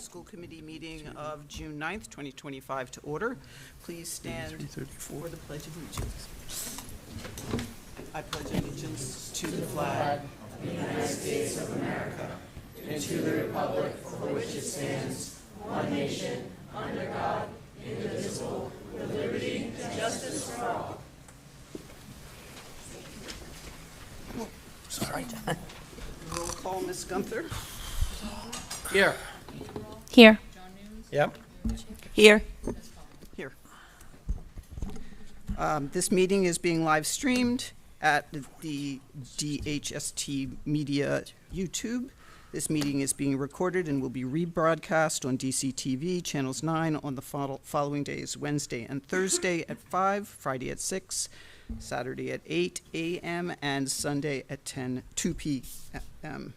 school committee meeting of June 9th, 2025 to order. Please stand for the Pledge of Allegiance. I pledge allegiance to the flag of the United States of America and to the republic for which it stands, one nation, under God, indivisible, with liberty and justice for all. Sorry. Roll call, Ms. Gunther. Here. Here. Yep. Here. Here. This meeting is being live streamed at the DHST Media YouTube. This meeting is being recorded and will be rebroadcast on DCTV Channels 9 on the following days, Wednesday and Thursday at 5, Friday at 6, Saturday at 8 a.m., and Sunday at 2 p.m.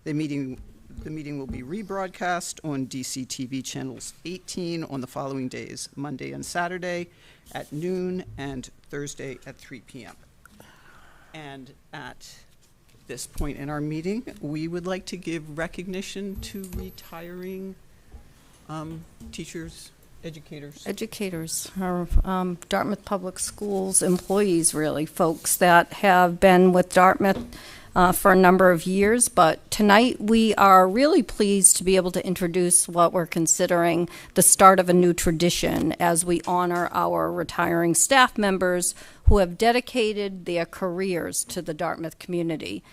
The meeting will be rebroadcast on DCTV Channels 18 on the following days, Monday and Saturday at noon and Thursday at 3 p.m. And at this point in our meeting, we would like to give recognition to retiring teachers, educators. Our Dartmouth Public Schools employees, really, folks that have been with Dartmouth for a number of years. But tonight we are really pleased to be able to introduce what we're considering the start of a new tradition as we honor our retiring staff members who have dedicated their careers to the Dartmouth community.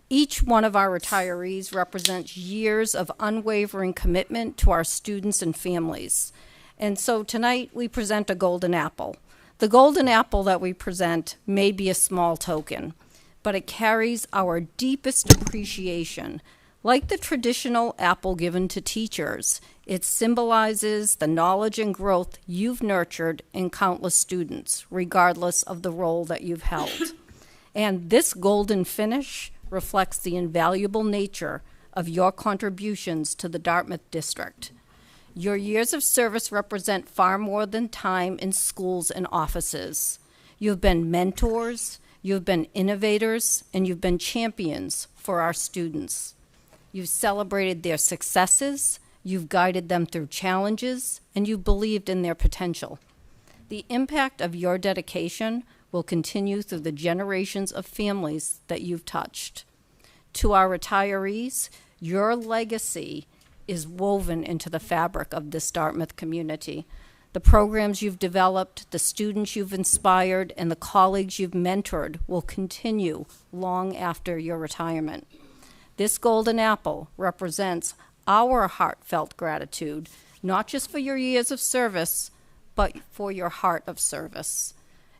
Each one of our retirees represents years of unwavering commitment to our students and families. And so tonight we present a golden apple. The golden apple that we present may be a small token, but it carries our deepest appreciation. Like the traditional apple given to teachers, it symbolizes the knowledge and growth you've nurtured in countless students, regardless of the role that you've held. And this golden finish reflects the invaluable nature of your contributions to the Dartmouth district. Your years of service represent far more than time in schools and offices. You've been mentors, you've been innovators, and you've been champions for our students. You've celebrated their successes, you've guided them through challenges, and you've believed in their potential. The impact of your dedication will continue through the generations of families that you've touched. To our retirees, your legacy is woven into the fabric of this Dartmouth community. The programs you've developed, the students you've inspired, and the colleagues you've mentored will continue long after your retirement. This golden apple represents our heartfelt gratitude, not just for your years of service, but for your heart of service.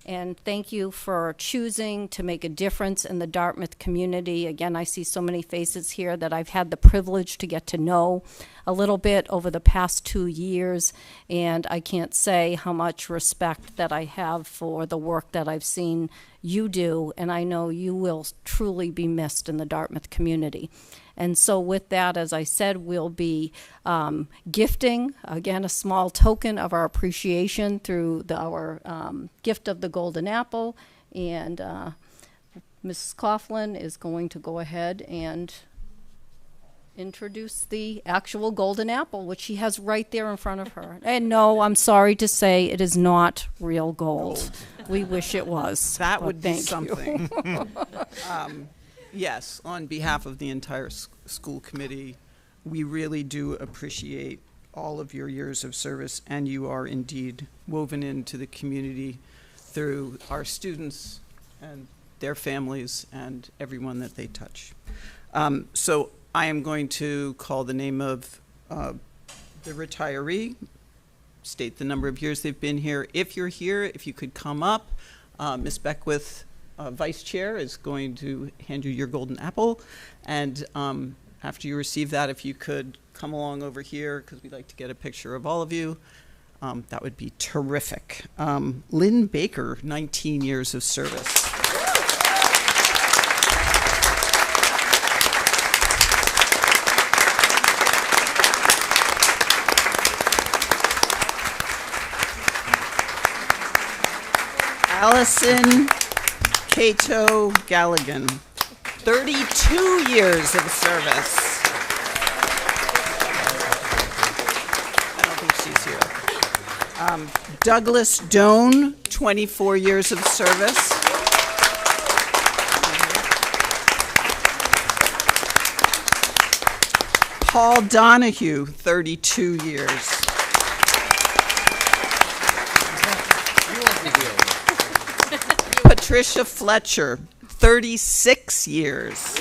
And thank you for choosing to make a difference in the Dartmouth community. Again, I see so many faces here that I've had the privilege to get to know a little bit over the past 2 years, and I can't say how much respect that I have for the work that I've seen you do, and I know you will truly be missed in the Dartmouth community. And so with that, as I said, we'll be gifting, again, a small token of our appreciation through our gift of the golden apple. And Mrs. Coughlin is going to go ahead and introduce the actual golden apple, which she has right there in front of her. And no, I'm sorry to say it is not real gold. We wish it was. That would be something. Yes, on behalf of the entire school committee, we really do appreciate all of your years of service, and you are indeed woven into the community through our students and their families and everyone that they touch. So I am going to call the name of the retiree, state the number of years they've been here. If you're here, if you could come up, Ms. Beckwith, Vice Chair, is going to hand you your golden apple. And after you receive that, if you could come along over here, because we'd like to get a picture of all of you, that would be terrific. Lynn Baker, 19 years of service. Allison Cato Galligan, 32 years of service. Douglas Doan, 24 years of service. Paul Donahue, 32 years. Patricia Fletcher, 36 years.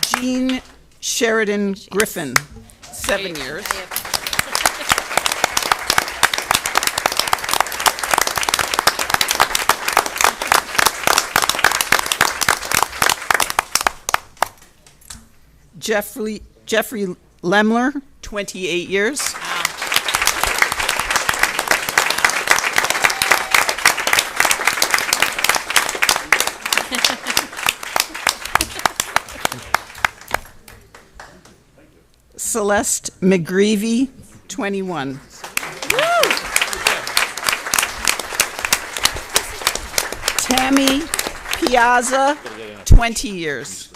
Jean Sheridan Griffin, 7 years. Jeffrey Lemler, 28 years. Celeste McGreevy, 21. Tammy Piazza, 20 years.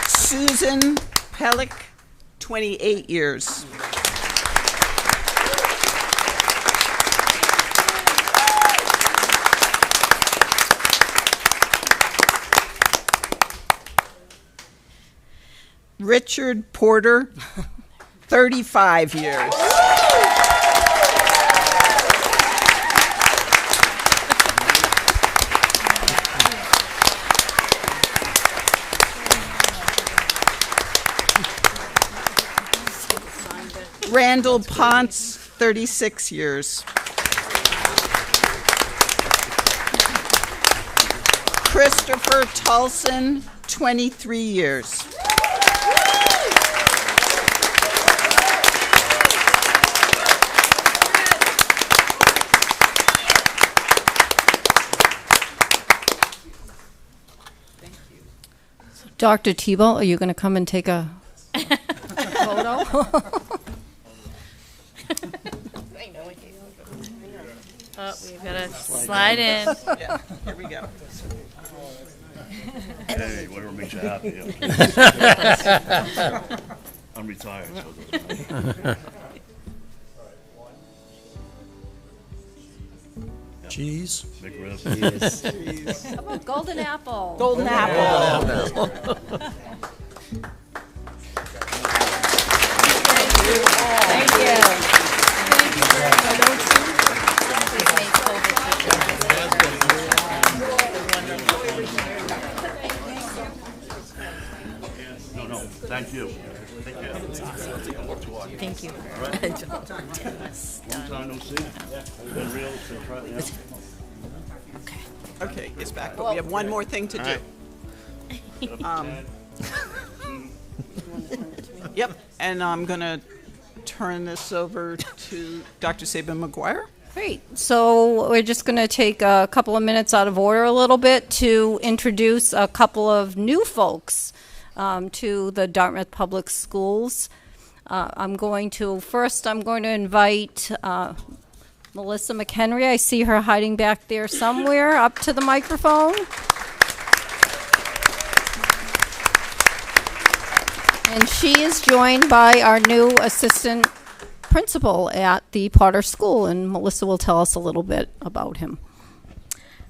Susan Pellick, 28 years. Richard Porter, 35 years. Randall Ponce, 36 years. Christopher Tulson, 23 years. Dr. Tebow, are you going to come and take a photo? Oh, we've got to slide in. Yeah, here we go. Hey, whatever makes you happy. I'm retired. So Cheese. big ribs. How about golden apple? Golden apple. Thank you. No, thank you. Thank you. Thank you. Long time no see. Been real since right now. Okay, it's back, but we have one more thing to do. Yep, and I'm going to turn this over to Dr. Sabin McGuire. Great. So we're just going to take a couple of minutes out of order a little bit to introduce a couple of new folks to the Dartmouth Public Schools. I'm going to invite Melissa McHenry. I see her hiding back there somewhere up to the microphone. And she is joined by our new assistant principal at the Potter School, and Melissa will tell us a little bit about him.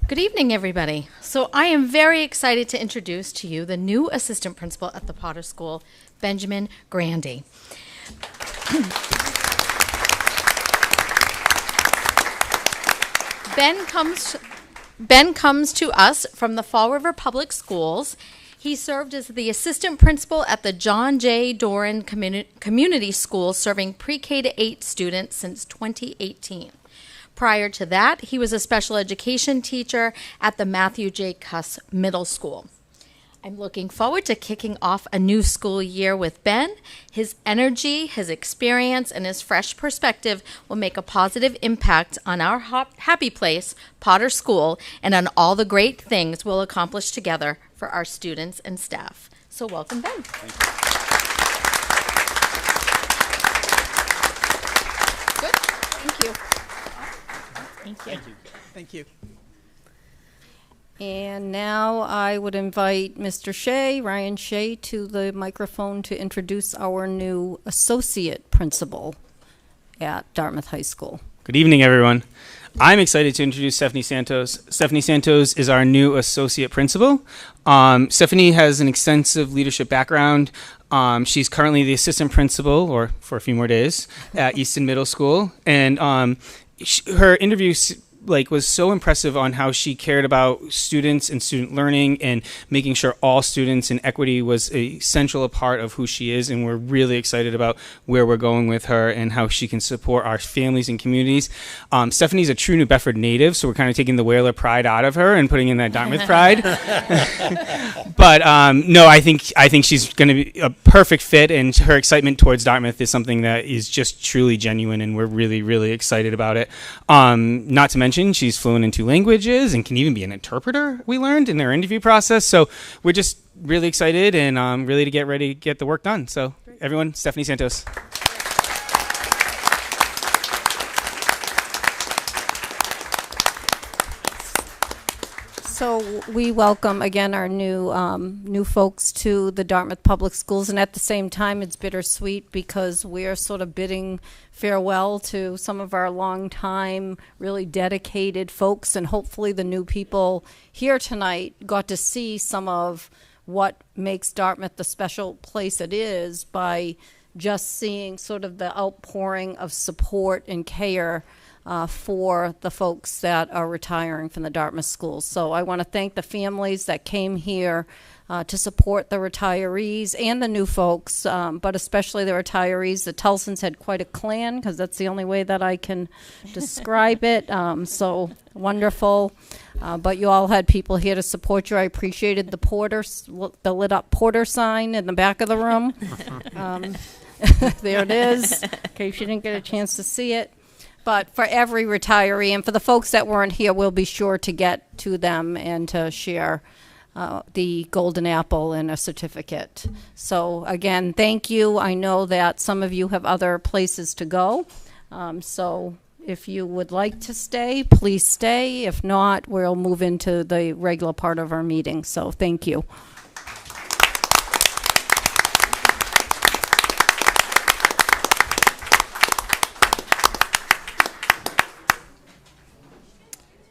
Good evening, everybody. So I am very excited to introduce to you the new assistant principal at the Potter School, Benjamin Grandy. Ben comes to us from the Fall River Public Schools. He served as the assistant principal at the John J. Doran Community School, serving pre-K to 8 students since 2018. Prior to that, he was a special education teacher at the Matthew J. Cuss Middle School. I'm looking forward to kicking off a new school year with Ben. His energy, his experience, and his fresh perspective will make a positive impact on our happy place, Potter School, and on all the great things we'll accomplish together for our students and staff. So welcome, Ben. Good. Thank you. Thank you. Thank you. And now I would invite Mr. Shea, Ryan Shea, to the microphone to introduce our new associate principal at Dartmouth High School. Good evening, everyone. I'm excited to introduce Stephanie Santos. Stephanie Santos is our new associate principal. Stephanie has an extensive leadership background. She's currently the assistant principal, or for a few more days, at Easton Middle School. And her interview was so impressive on how she cared about students and student learning and making sure all students and equity was a central part of who she is. And we're really excited about where we're going with her and how she can support our families and communities. Stephanie's a true New Bedford native, so we're kind of taking the Whaler pride out of her and putting in that Dartmouth pride. But no, I think she's going to be a perfect fit, and her excitement towards Dartmouth is something that is just truly genuine, and we're really, really excited about it. Not to mention, she's fluent in 2 languages and can even be an interpreter, we learned in their interview process. So we're just really excited and really ready to get the work done. So everyone, Stephanie Santos. So we welcome again our new folks to the Dartmouth Public Schools, and at the same time it's bittersweet because we are sort of bidding farewell to some of our longtime, really dedicated folks, and hopefully the new people here tonight got to see some of what makes Dartmouth the special place it is by just seeing sort of the outpouring of support and care for the folks that are retiring from the Dartmouth schools. So I want to thank the families that came here to support the retirees and the new folks, but especially the retirees. The Telsons had quite a clan, because that's the only way that I can describe it. So wonderful. But you all had people here to support you. I appreciated the lit up Porter sign in the back of the room. There it is, in case you didn't get a chance to see it. But for every retiree, and for the folks that weren't here, we'll be sure to get to them and to share the golden apple and a certificate. So again, thank you. I know that some of you have other places to go. So if you would like to stay, please stay. If not, we'll move into the regular part of our meeting. So thank you.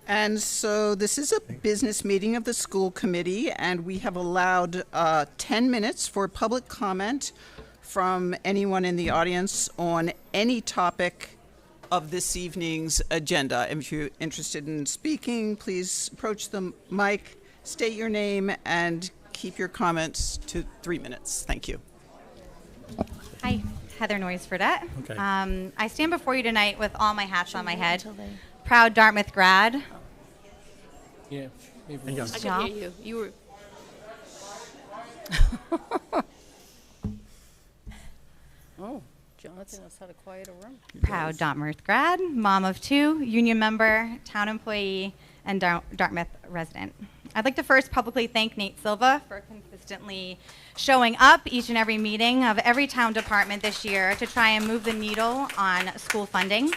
And so this is a business meeting of the school committee, and we have allowed 10 minutes for public comment from anyone in the audience on any topic of this evening's agenda. If you're interested in speaking, please approach the mic, state your name, and keep your comments to 3 minutes. Thank you. Hi, Heather Noyes-Fredette. Okay. I stand before you tonight with all my hats on my head. Proud Dartmouth grad. Yeah, maybe. I can hear you. You were. Oh, Jonathan knows how to quiet a room. Proud Dartmouth grad, mom of 2, union member, town employee, and Dartmouth resident. I'd like to first publicly thank Nate Silva for consistently showing up each and every meeting of every town department this year to try and move the needle on school funding.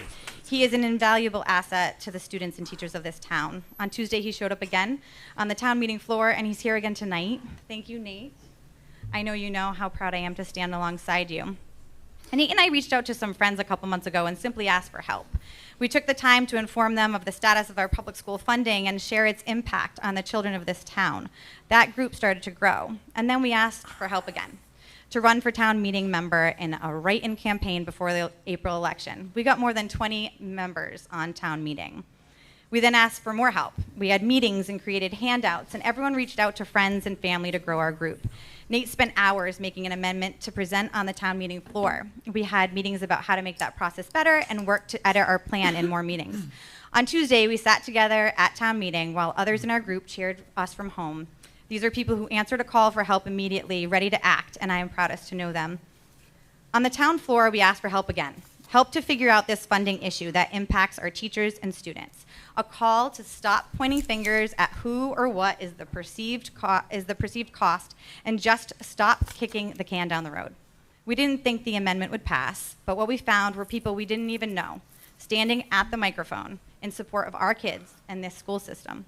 He is an invaluable asset to the students and teachers of this town. On Tuesday, he showed up again on the town meeting floor, and he's here again tonight. Thank you, Nate. I know you know how proud I am to stand alongside you. And Nate and I reached out to some friends a couple months ago and simply asked for help. We took the time to inform them of the status of our public school funding and share its impact on the children of this town. That group started to grow, and then we asked for help again to run for town meeting member in a write-in campaign before the April election. We got more than 20 members on town meeting. We then asked for more help. We had meetings and created handouts, and everyone reached out to friends and family to grow our group. Nate spent hours making an amendment to present on the town meeting floor. We had meetings about how to make that process better and worked to edit our plan in more meetings. On Tuesday, we sat together at town meeting while others in our group cheered us from home. These are people who answered a call for help immediately, ready to act, and I am proudest to know them. On the town floor, we asked for help again. Help to figure out this funding issue that impacts our teachers and students. A call to stop pointing fingers at who or what is the perceived cost and just stop kicking the can down the road. We didn't think the amendment would pass, but what we found were people we didn't even know standing at the microphone in support of our kids and this school system.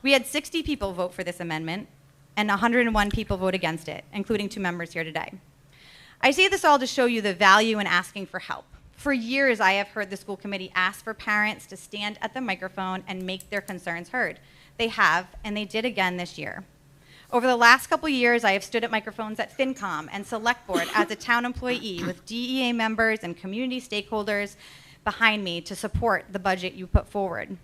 We had 60 people vote for this amendment, and 101 people vote against it, including 2 members here today. I say this all to show you the value in asking for help. For years, I have heard the school committee ask for parents to stand at the microphone and make their concerns heard. They have, and they did again this year. Over the last couple years, I have stood at microphones at FinCom and Select Board as a town employee with DEA members and community stakeholders behind me to support the budget you put forward.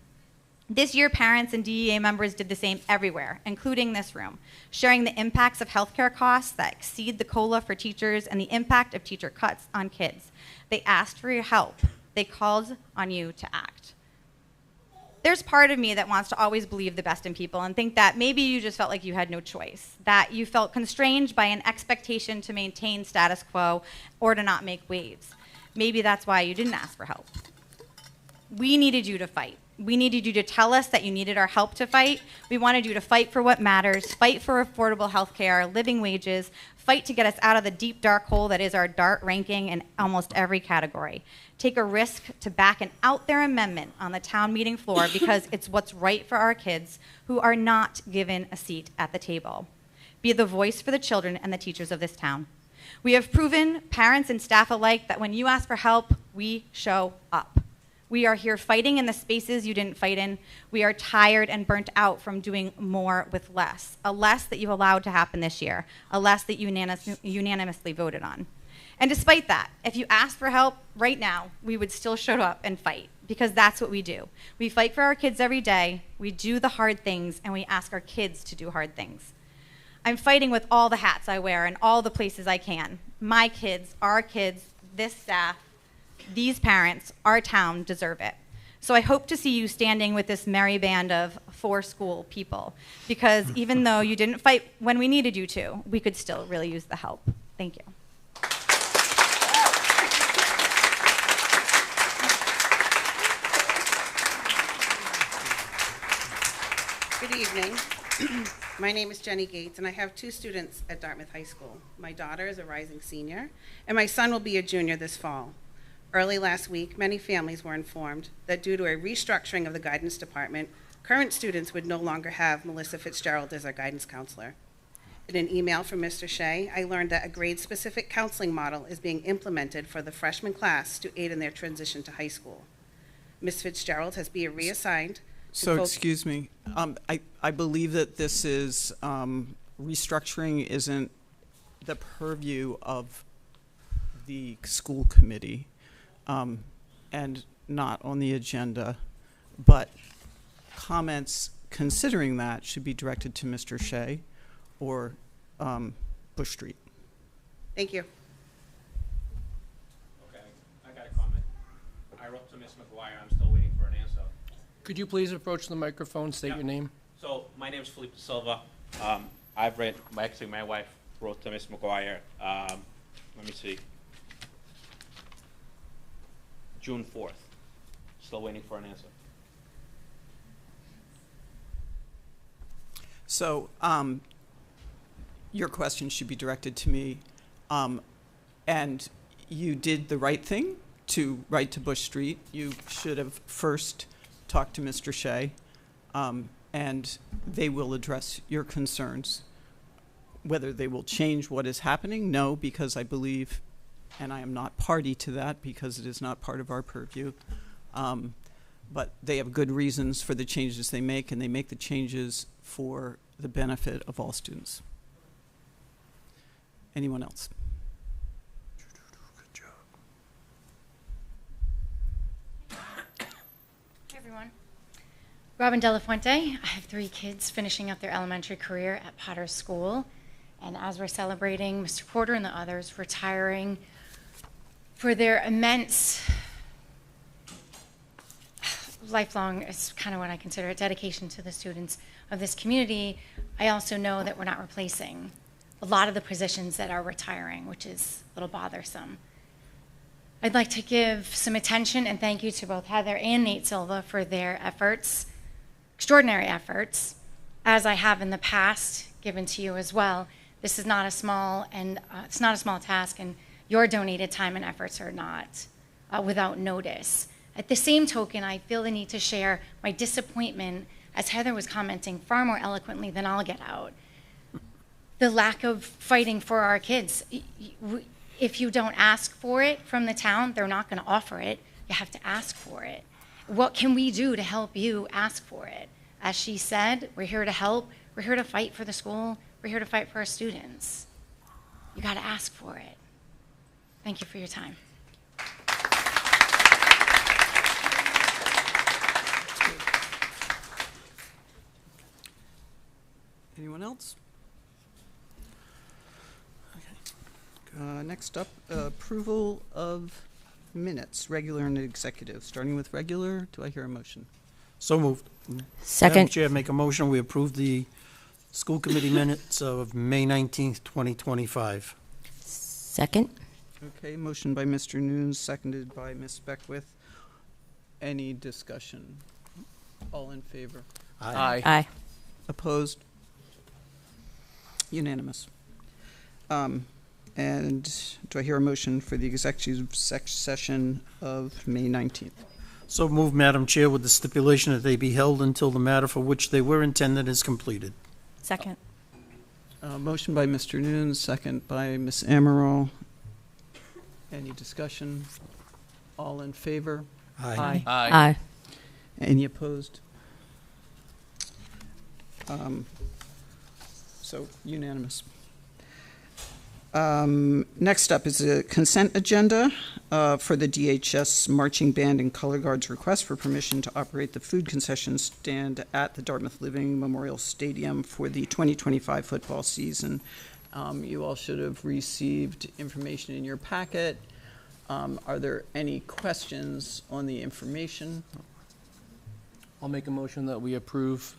This year, parents and DEA members did the same everywhere, including this room, sharing the impacts of healthcare costs that exceed the COLA for teachers and the impact of teacher cuts on kids. They asked for your help. They called on you to act. There's part of me that wants to always believe the best in people and think that maybe you just felt like you had no choice, that you felt constrained by an expectation to maintain status quo or to not make waves. Maybe that's why you didn't ask for help. We needed you to fight. We needed you to tell us that you needed our help to fight. We wanted you to fight for what matters, fight for affordable health care, living wages, fight to get us out of the deep dark hole that is our DART ranking in almost every category. Take a risk to back an out there amendment on the town meeting floor because it's what's right for our kids who are not given a seat at the table. Be the voice for the children and the teachers of this town. We have proven, parents and staff alike, that when you ask for help, we show up. We are here fighting in the spaces you didn't fight in. We are tired and burnt out from doing more with less. A less that you allowed to happen this year. A less that you unanimously voted on. And despite that, if you asked for help right now, we would still show up and fight, because that's what we do. We fight for our kids every day. We do the hard things, and we ask our kids to do hard things. I'm fighting with all the hats I wear and all the places I can. My kids, our kids, this staff, these parents, our town deserve it. So I hope to see you standing with this merry band of for school people, because even though you didn't fight when we needed you to, we could still really use the help. Thank you. Good evening. My name is Jenny Gates, and I have 2 students at Dartmouth High School. My daughter is a rising senior, and my son will be a junior this fall. Early last week, many families were informed that due to a restructuring of the guidance department, current students would no longer have Melissa Fitzgerald as their guidance counselor. In an email from Mr. Shea, I learned that a grade-specific counseling model is being implemented for the freshman class to aid in their transition to high school. Ms. Fitzgerald has been reassigned. So, excuse me, I believe that this is, restructuring isn't the purview of the school committee, and not on the agenda, but comments considering that should be directed to Mr. Shea or Bush Street. Thank you. Okay, I got a comment. I wrote to Ms. McGuire. I'm still waiting for an answer. Could you please approach the microphone, state your name? So my name is Felipe Silva. Actually, my wife wrote to Ms. McGuire. Let me see. June 4th. Still waiting for an answer. So, your question should be directed to me, and you did the right thing to write to Bush Street. You should have first talked to Mr. Shea, and they will address your concerns. Whether they will change what is happening, no, because I believe, and I am not party to that because it is not part of our purview, but they have good reasons for the changes they make, and they make the changes for the benefit of all students. Anyone else? Good job. Hi, everyone. Robin Delafuente. I have 3 kids finishing up their elementary career at Potter School. And as we're celebrating Mr. Porter and the others retiring for their immense, lifelong, is kind of what I consider a dedication to the students of this community, I also know that we're not replacing a lot of the positions that are retiring, which is a little bothersome. I'd like to give some attention and thank you to both Heather and Nate Silva for their efforts, extraordinary efforts, as I have in the past given to you as well. This is not a small task, and your donated time and efforts are not without notice. At the same token, I feel the need to share my disappointment as Heather was commenting far more eloquently than I'll get out, the lack of fighting for our kids. If you don't ask for it from the town, they're not going to offer it. You have to ask for it. What can we do to help you ask for it? As she said, we're here to help. We're here to fight for the school. We're here to fight for our students. You got to ask for it. Thank you for your time. Anyone else? Next up, approval of minutes, regular and executive. Starting with regular, do I hear a motion? So moved. Madam Second. Chair, make a motion, we approve the school committee minutes of May 19th, 2025. Second. Okay, motion by Mr. Nunes, seconded by Ms. Beckwith. Any discussion? All in favor? Aye. Aye. Opposed? Unanimous. And do I hear a motion for the executive session of May 19th? So moved, Madam Chair, with the stipulation that they be held until the matter for which they were intended is completed. Second. Motion by Mr. Nunes, second by Ms. Amaral. Any discussion? All in favor? Aye. Aye. Any opposed? So unanimous. Next up is a consent agenda for the DHS Marching Band and Color Guards request for permission to operate the food concession stand at the Dartmouth Living Memorial Stadium for the 2025 football season. You all should have received information in your packet. Are there any questions on the information? I'll make a motion that we approve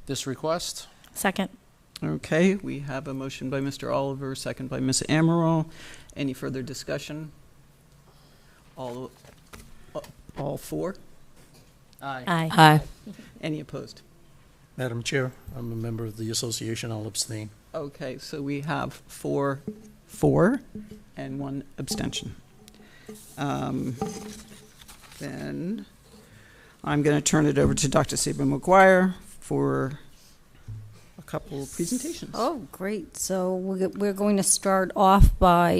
this request. Second. Okay, we have a motion by Mr. Oliver, second by Ms. Amaral. Any further discussion? All four? Aye. Aye. Any opposed? Madam Chair, I'm a member of the association, I'll abstain. Okay, so we have four, and one abstention. Then I'm going to turn it over to Dr. Saban McGuire for a couple of presentations. Oh, great. So we're going to start off by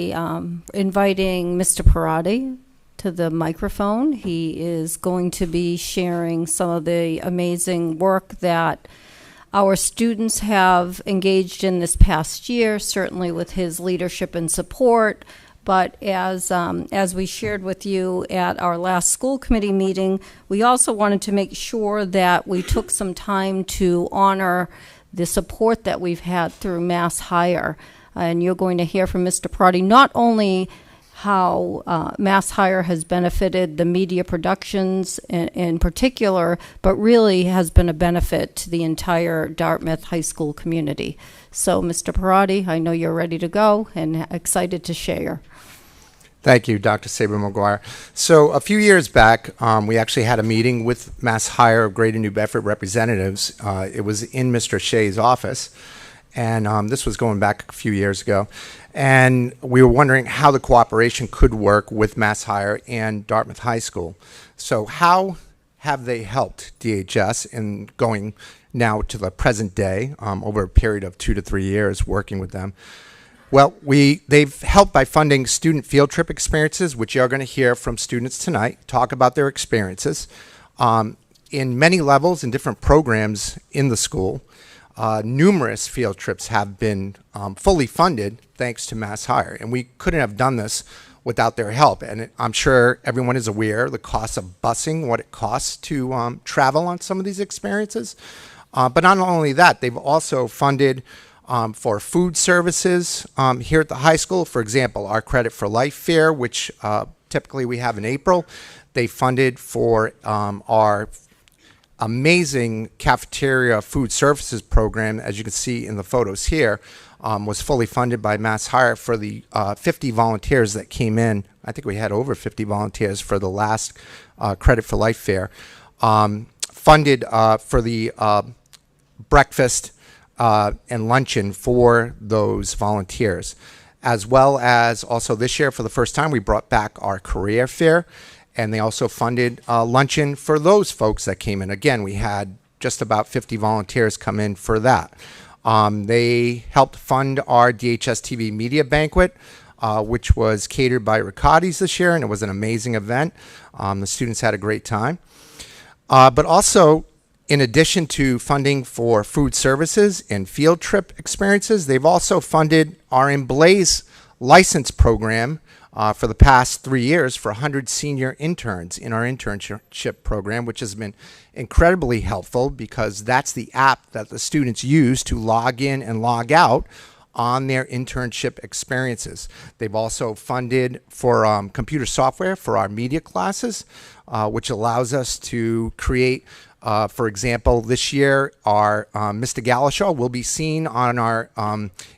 inviting Mr. Parati to the microphone. He is going to be sharing some of the amazing work that our students have engaged in this past year, certainly with his leadership and support. But as we shared with you at our last school committee meeting, we also wanted to make sure that we took some time to honor the support that we've had through MassHire. And you're going to hear from Mr. Parati not only how MassHire has benefited the media productions in particular, but really has been a benefit to the entire Dartmouth high school community. So, Mr. Parati, I know you're ready to go and excited to share. Thank you, Dr. Saban McGuire. So a few years back, we actually had a meeting with MassHire Greater New Bedford representatives. It was in Mr. Shea's office, and this was going back a few years ago. And we were wondering how the cooperation could work with MassHire and Dartmouth High School. So how have they helped DHS in going now to the present day, over a period of 2 to 3 years working with them? Well, they've helped by funding student field trip experiences, which you're going to hear from students tonight, talk about their experiences in many levels and different programs in the school. Numerous field trips have been fully funded thanks to MassHire, and we couldn't have done this without their help. And I'm sure everyone is aware the cost of busing, what it costs to travel on some of these experiences. But not only that, they've also funded for food services here at the high school. For example, our Credit for Life Fair, which typically we have in April, they funded for our amazing cafeteria food services program, as you can see in the photos here, was fully funded by MassHire for the 50 volunteers that came in. I think we had over 50 volunteers for the last Credit for Life Fair. Funded for the breakfast and luncheon for those volunteers, as well as also this year for the first time we brought back our career fair, And they also funded luncheon for those folks that came in. Again, we had just about 50 volunteers come in for that. They helped fund our DHS TV media banquet, which was catered by Riccati's this year, and it was an amazing event. The students had a great time. But also, in addition to funding for food services and field trip experiences, they've also funded our Emblaze license program for the past 3 years for 100 senior interns in our internship program, which has been incredibly helpful because that's the app that the students use to log in and log out on their internship experiences. They've also funded for computer software for our media classes, which allows us to create, for example, this year, our Mr. Galashaw will be seen on our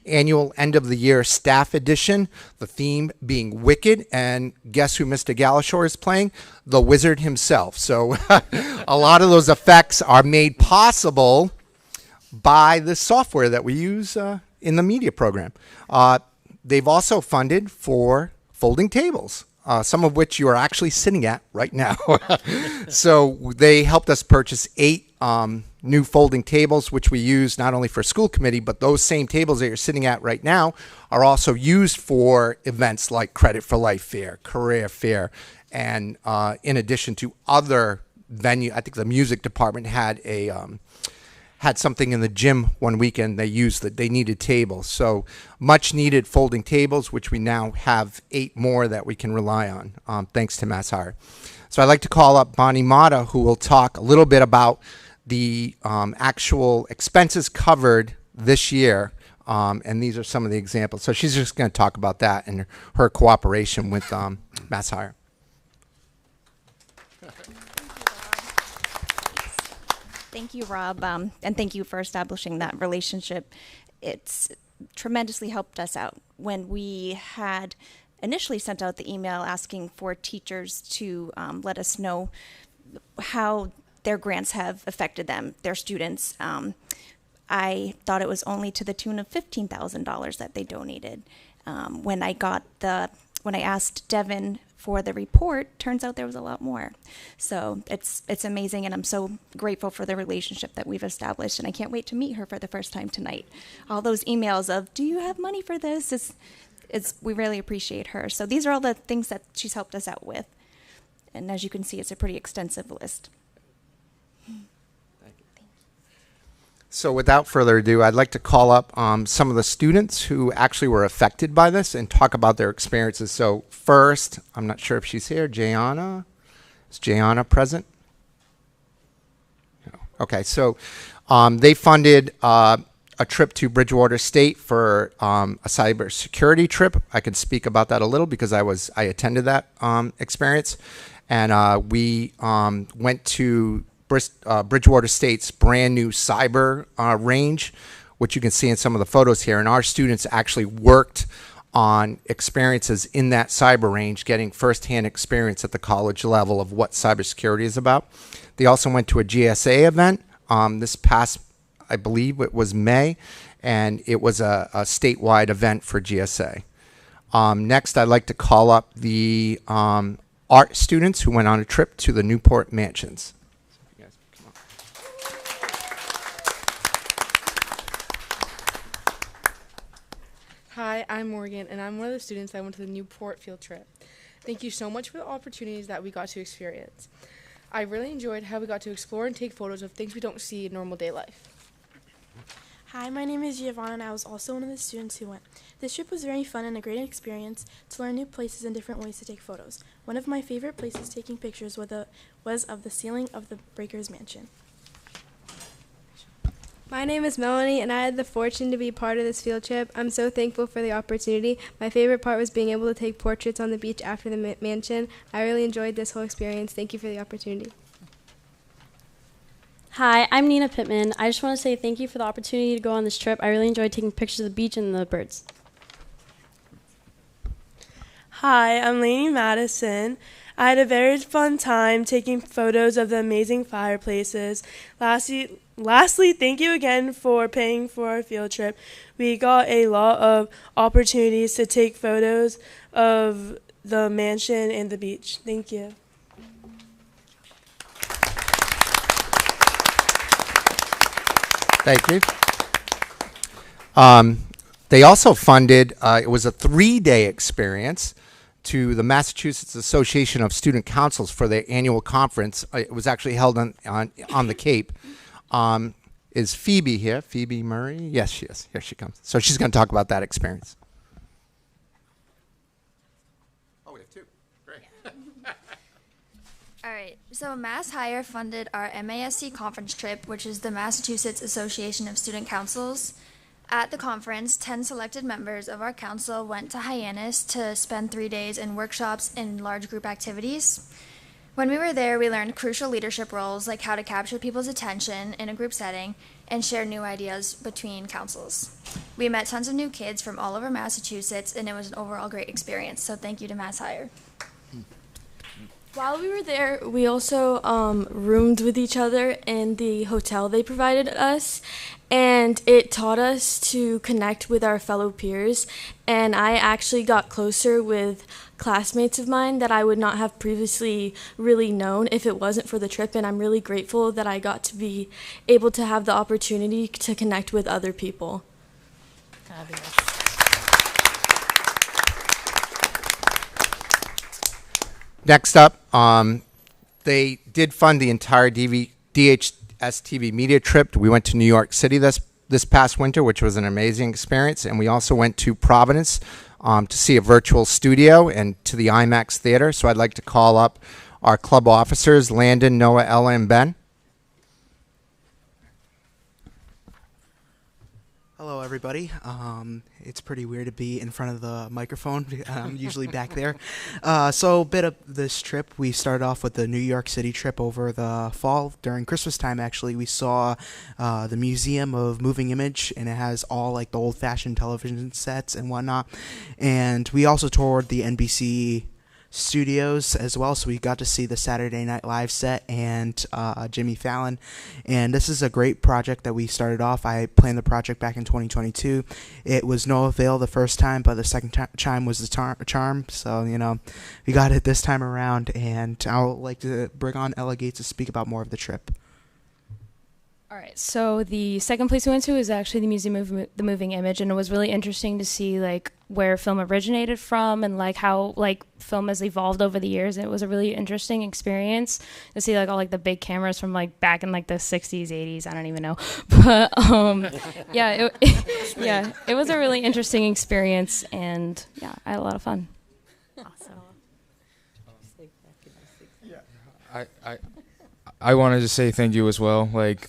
annual end of the year staff edition, the theme being Wicked, and guess who Mr. Galashaw is playing? The wizard himself. So a lot of those effects are made possible by the software that we use in the media program. They've also funded for folding tables, some of which you are actually sitting at right now. So they helped us purchase 8 new folding tables, which we use not only for school committee, but those same tables that you're sitting at right now are also used for events like Credit for Life Fair, Career Fair, and in addition to other venue. I think the music department had a had something in the gym one weekend. They used that they needed tables. So much needed folding tables, which we now have 8 more that we can rely on, thanks to MassHire. So I'd like to call up Bonnie Mata, who will talk a little bit about the actual expenses covered this year. And these are some of the examples. So she's just going to talk about that and her cooperation with MassHire. Thank you, Rob, and thank you for establishing that relationship. It's tremendously helped us out. When we had initially sent out the email asking for teachers to let us know how their grants have affected them, their students, I thought it was only to the tune of $15,000 that they donated. When I asked Devin for the report, turns out there was a lot more. So it's amazing, and I'm so grateful for the relationship that we've established, and I can't wait to meet her for the first time tonight. All those emails of, do you have money for this? We really appreciate her. So these are all the things that she's helped us out with. And as you can see, it's a pretty extensive list. So without further ado, I'd like to call up some of the students who actually were affected by this and talk about their experiences. So first, I'm not sure if she's here, Jayana. Is Jayana present? No. Okay, so they funded a trip to Bridgewater State for a cybersecurity trip. I can speak about that a little because I attended that experience. And we went to Bridgewater State's brand new cyber range, which you can see in some of the photos here. And our students actually worked on experiences in that cyber range, getting firsthand experience at the college level of what cybersecurity is about. They also went to a GSA event this past, I believe it was May, and it was a statewide event for GSA. Next, I'd like to call up the art students who went on a trip to the Newport Mansions. Hi, I'm Morgan, and I'm one of the students that went to the Newport field trip. Thank you so much for the opportunities that we got to experience. I really enjoyed how we got to explore and take photos of things we don't see in normal day life. Hi, my name is Giovanna, and I was also one of the students who went. This trip was very fun and a great experience to learn new places and different ways to take photos. One of my favorite places taking pictures was of the ceiling of the Breakers Mansion. My name is Melanie, and I had the fortune to be part of this field trip. I'm so thankful for the opportunity. My favorite part was being able to take portraits on the beach after the mansion. I really enjoyed this whole experience. Thank you for the opportunity. Hi, I'm Nina Pittman. I just want to say thank you for the opportunity to go on this trip. I really enjoyed taking pictures of the beach and the birds. Hi, I'm Lainey Madison. I had a very fun time taking photos of the amazing fireplaces. Lastly, thank you again for paying for our field trip. We got a lot of opportunities to take photos of the mansion and the beach. Thank you. Thank you. They also funded, it was a 3-day experience to the Massachusetts Association of Student Councils for their annual conference. It was actually held on the Cape. Is Phoebe here? Phoebe Murray? Yes, she is. Here she comes. So she's going to talk about that experience. Oh, we have two. Great. All right. So MassHire funded our MASC conference trip, which is the Massachusetts Association of Student Councils. At the conference, 10 selected members of our council went to Hyannis to spend 3 days in workshops and large group activities. When we were there, we learned crucial leadership roles like how to capture people's attention in a group setting and share new ideas between councils. We met tons of new kids from all over Massachusetts, and it was an overall great experience, so thank you to MassHire. While we were there, we also roomed with each other in the hotel they provided us, and it taught us to connect with our fellow peers, and I actually got closer with classmates of mine that I would not have previously really known if it wasn't for the trip, and I'm really grateful that I got to be able to have the opportunity to connect with other people. Fabulous. Next up, they did fund the entire DHS-TV media trip. We went to New York City this past winter, which was an amazing experience, and we also went to Providence to see a virtual studio and to the IMAX theater. So I'd like to call up our club officers, Landon, Noah, Ella, and Ben. Hello, everybody. It's pretty weird to be in front of the microphone. I'm usually back there. So a bit of this trip, we started off with the New York City trip over the fall. During Christmas time, actually, we saw the Museum of Moving Image, and it has all like the old-fashioned television sets and whatnot. And we also toured the NBC studios as well, so we got to see the Saturday Night Live set and Jimmy Fallon. And this is a great project that we started off. I planned the project back in 2022. It was no avail the first time, but the second time was the charm. So, you know, we got it this time around, and I would like to bring on Ella Gates to speak about more of the trip. All right, so the second place we went to is actually the Museum of the Moving Image, and it was really interesting to see like where film originated from and like how like film has evolved over the years. It was a really interesting experience to see like all like the big cameras from like back in like the 60s, 80s, I don't even know. But yeah, it was a really interesting experience, and yeah, I had a lot of fun. Awesome. I wanted to say thank you as well. Like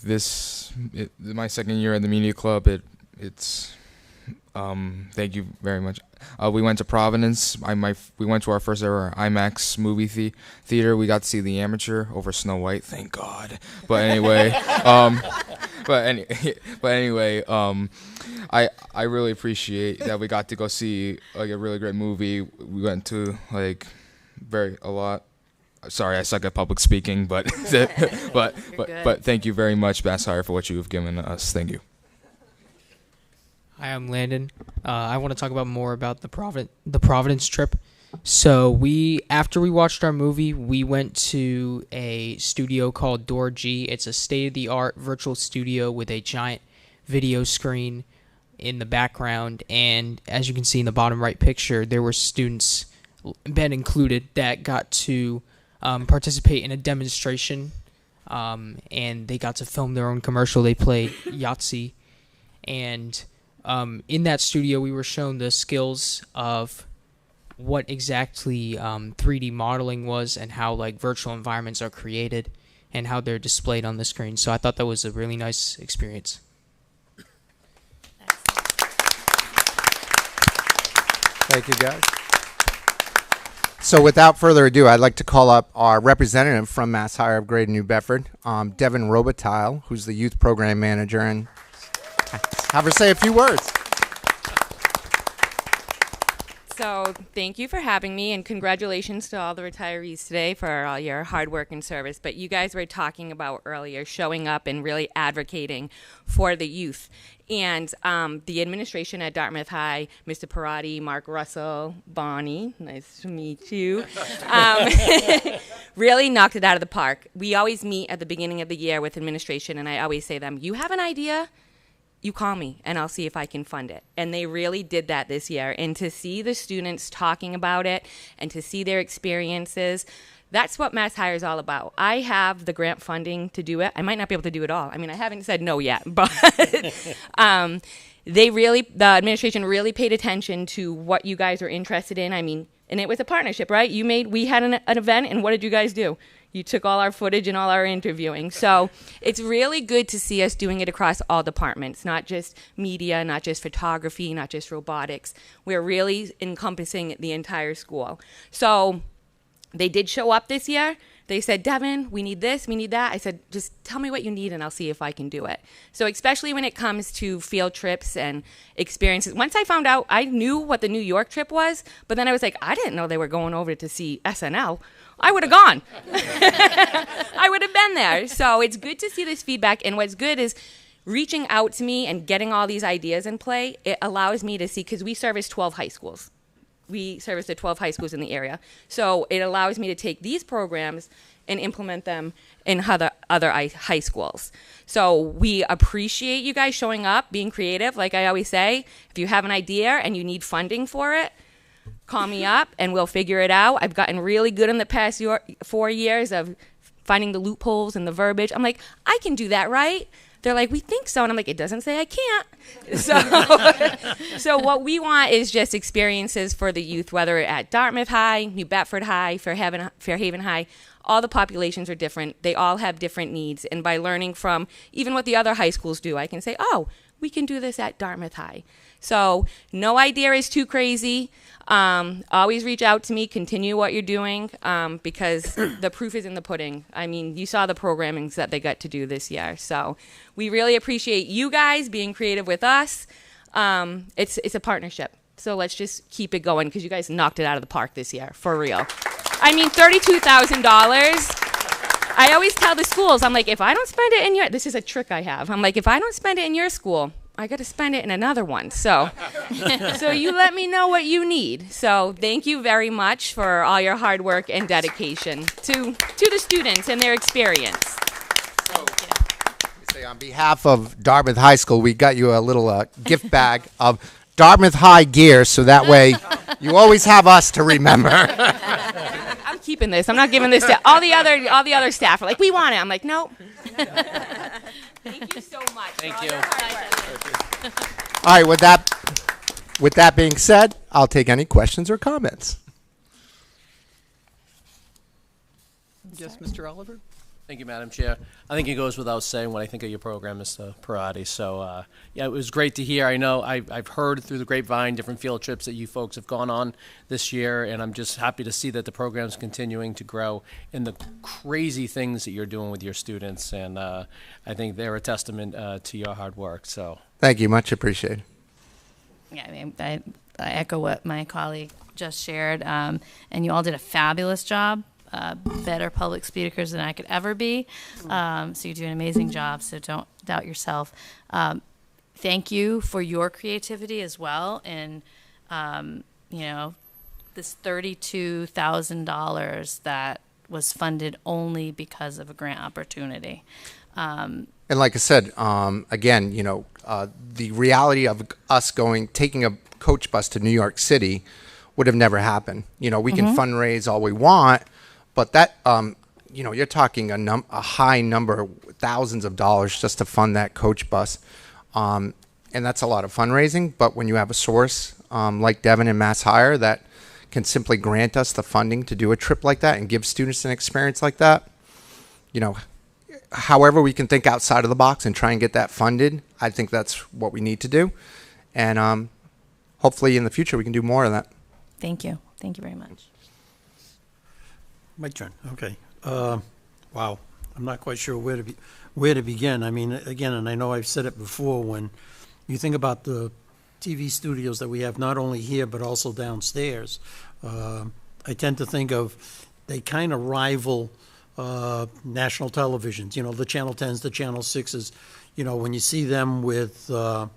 my second year at the media club. It's thank you very much. We went to Providence. We went to our first ever IMAX movie theater. We got to see The Amateur over Snow White. Thank God. But anyway, I really appreciate that we got to go see like a really great movie. We went to like a lot. Sorry, I suck at public speaking, but but thank you very much, MassHire, for what you have given us. Thank you. Hi, I'm Landon. I want to talk about more about the Providence trip. So after we watched our movie, we went to a studio called Door G. It's a state-of-the-art virtual studio with a giant video screen in the background, and as you can see in the bottom right picture, there were students, Ben included, that got to participate in a demonstration, and they got to film their own commercial. They played Yahtzee, and in that studio we were shown the skills of what exactly 3D modeling was and how like virtual environments are created and how they're displayed on the screen. So I thought that was a really nice experience. Thank you, guys. So without further ado, I'd like to call up our representative from MassHire of Greater New Bedford, Devin Robitaille, who's the youth program manager, and have her say a few words. So thank you for having me, and congratulations to all the retirees today for all your hard work and service. But you guys were talking about earlier showing up and really advocating for the youth. And the administration at Dartmouth High, Mr. Parati, Mark Russell, Bonnie, nice to meet you, really knocked it out of the park. We always meet at the beginning of the year with administration, and I always say to them, you have an idea? you call me and I'll see if I can fund it. And they really did that this year. And to see the students talking about it and to see their experiences, that's what MassHire is all about. I have the grant funding to do it. I might not be able to do it all. I mean, I haven't said no yet, but the administration really paid attention to what you guys are interested in. I mean, and it was a partnership, right? We had an event, and what did you guys do? You took all our footage and all our interviewing. So it's really good to see us doing it across all departments, not just media, not just photography, not just robotics. We're really encompassing the entire school. So they did show up this year. They said, Devin, we need this, we need that. I said, just tell me what you need and I'll see if I can do it. So especially when it comes to field trips and experiences. Once I found out, I knew what the New York trip was, but then I was like, I didn't know they were going over to see SNL. I would have gone. I would have been there. So it's good to see this feedback. And what's good is reaching out to me and getting all these ideas in play. It allows me to see, because we service 12 high schools. We service the 12 high schools in the area. So it allows me to take these programs and implement them in other high schools. So we appreciate you guys showing up, being creative. Like I always say, if you have an idea and you need funding for it, call me up and we'll figure it out. I've gotten really good in the past 4 years of finding the loopholes and the verbiage. I'm like, I can do that, right? They're like, we think so. And I'm like, it doesn't say I can't. So what we want is just experiences for the youth, whether at Dartmouth High, New Bedford High, Fairhaven High. All the populations are different. They all have different needs. And by learning from even what the other high schools do, I can say, oh, we can do this at Dartmouth High. So no idea is too crazy. Always reach out to me, continue what you're doing, because the proof is in the pudding. I mean, you saw the programmings that they got to do this year. So we really appreciate you guys being creative with us. It's a partnership. So let's just keep it going, because you guys knocked it out of the park this year, for real. I mean, $32,000. I always tell the schools, I'm like, if I don't spend it in this is a trick I have. I'm like, if I don't spend it in your school, I got to spend it in another one. So you let me know what you need. So thank you very much for all your hard work and dedication to the students and their experience. So, say on behalf of Dartmouth High School, we got you a little gift bag of Dartmouth High gear, so that way you always have us to remember. I'm keeping this. I'm not giving this to all the other staff. Are like, we want it. I'm like, nope. Thank you so much. Thank you. All right, with that being said, I'll take any questions or comments. Yes, Mr. Oliver? Thank you, Madam Chair. I think it goes without saying what I think of your program, Mr. Parati. So, yeah, it was great to hear. I know I've heard through the grapevine different field trips that you folks have gone on this year, and I'm just happy to see that the program's continuing to grow and the crazy things that you're doing with your students. And I think they're a testament to your hard work. So, thank you, much appreciated. Yeah, I mean, I echo what my colleague just shared, and you all did a fabulous job. Better public speakers than I could ever be. So you do an amazing job, so don't doubt yourself. Thank you for your creativity as well. And, this $32,000 that was funded only because of a grant opportunity. And like I said, again, the reality of us taking a coach bus to New York City would have never happened. We can fundraise all we want, but that, you're talking a high number, thousands of dollars just to fund that coach bus. And that's a lot of fundraising. But when you have a source like Devin and MassHire that can simply grant us the funding to do a trip like that and give students an experience like that, however we can think outside of the box and try and get that funded, I think that's what we need to do. And hopefully in the future we can do more of that. Thank you. Thank you very much. My turn. Okay. Wow. I'm not quite sure where to begin. I mean, again, and I know I've said it before, when you think about the TV studios that we have not only here but also downstairs, I tend to think of they kind of rival national televisions. The Channel 10s, the Channel 6s. When you see them with, at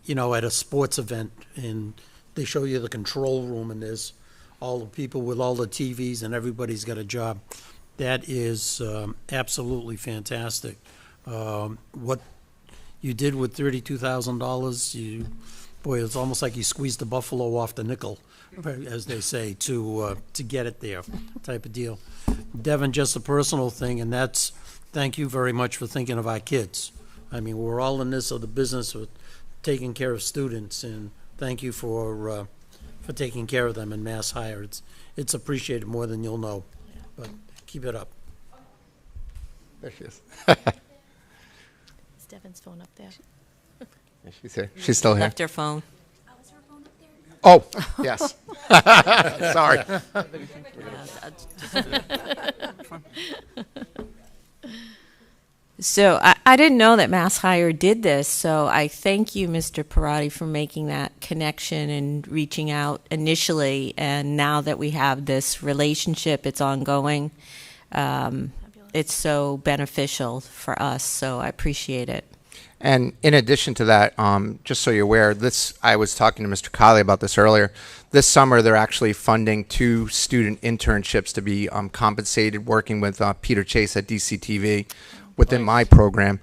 a sports event and they show you the control room and there's all the people with all the TVs and everybody's got a job. That is absolutely fantastic. What you did with $32,000. Boy, it's almost like you squeezed the buffalo off the nickel, as they say, to get it there, type of deal. Devin, just a personal thing, and that's thank you very much for thinking of our kids. I mean, we're all in this of the business of taking care of students, and thank you for taking care of them in MassHire. It's appreciated more than you'll know, but keep it up. There she is. Is Devin's phone up there? She's here. She's still here. Left her phone. Oh, yes. Sorry. So I didn't know that MassHire did this, so I thank you, Mr. Perotti, for making that connection and reaching out initially. And now that we have this relationship, it's ongoing. It's so beneficial for us, so I appreciate it. And in addition to that, just so you're aware, I was talking to Mr. Colley about this earlier. This summer, they're actually funding 2 student internships to be compensated, working with Peter Chase at DCTV within my program.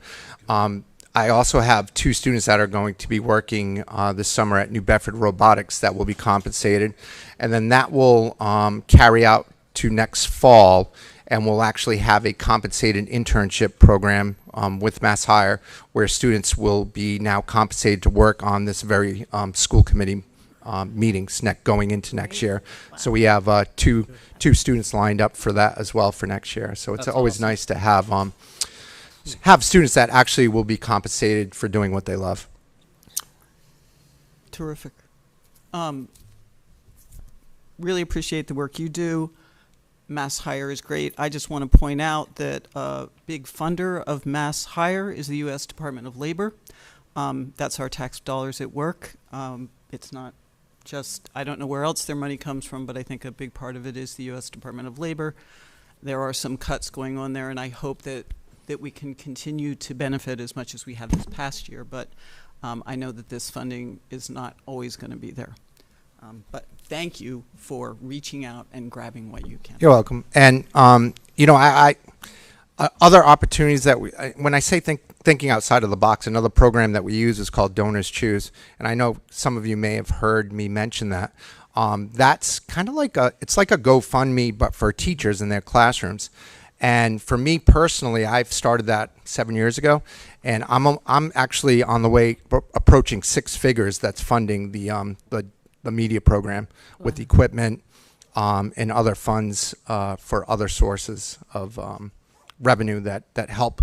I also have 2 students that are going to be working this summer at New Bedford Robotics that will be compensated. And then that will carry out to next fall, and we'll actually have a compensated internship program with MassHire, where students will be now compensated to work on this very school committee meetings going into next year. So we have two students lined up for that as well for next year. So it's always awesome. Nice to have students that actually will be compensated for doing what they love. Terrific. Really appreciate the work you do. MassHire is great. I just want to point out that a big funder of MassHire is the U.S. Department of Labor. That's our tax dollars at work. It's not just, I don't know where else their money comes from, but I think a big part of it is the U.S. Department of Labor. There are some cuts going on there, and I hope that we can continue to benefit as much as we have this past year, but I know that this funding is not always going to be there. But thank you for reaching out and grabbing what you can. You're welcome. And, you know, other opportunities that when I say thinking outside of the box, another program that we use is called Donors Choose. And I know some of you may have heard me mention that. That's kind of like it's like a GoFundMe, but for teachers in their classrooms. And for me personally, I've started that 7 years ago, and I'm actually on the way approaching 6 figures that's funding the media program with equipment and other funds for other sources of revenue that help.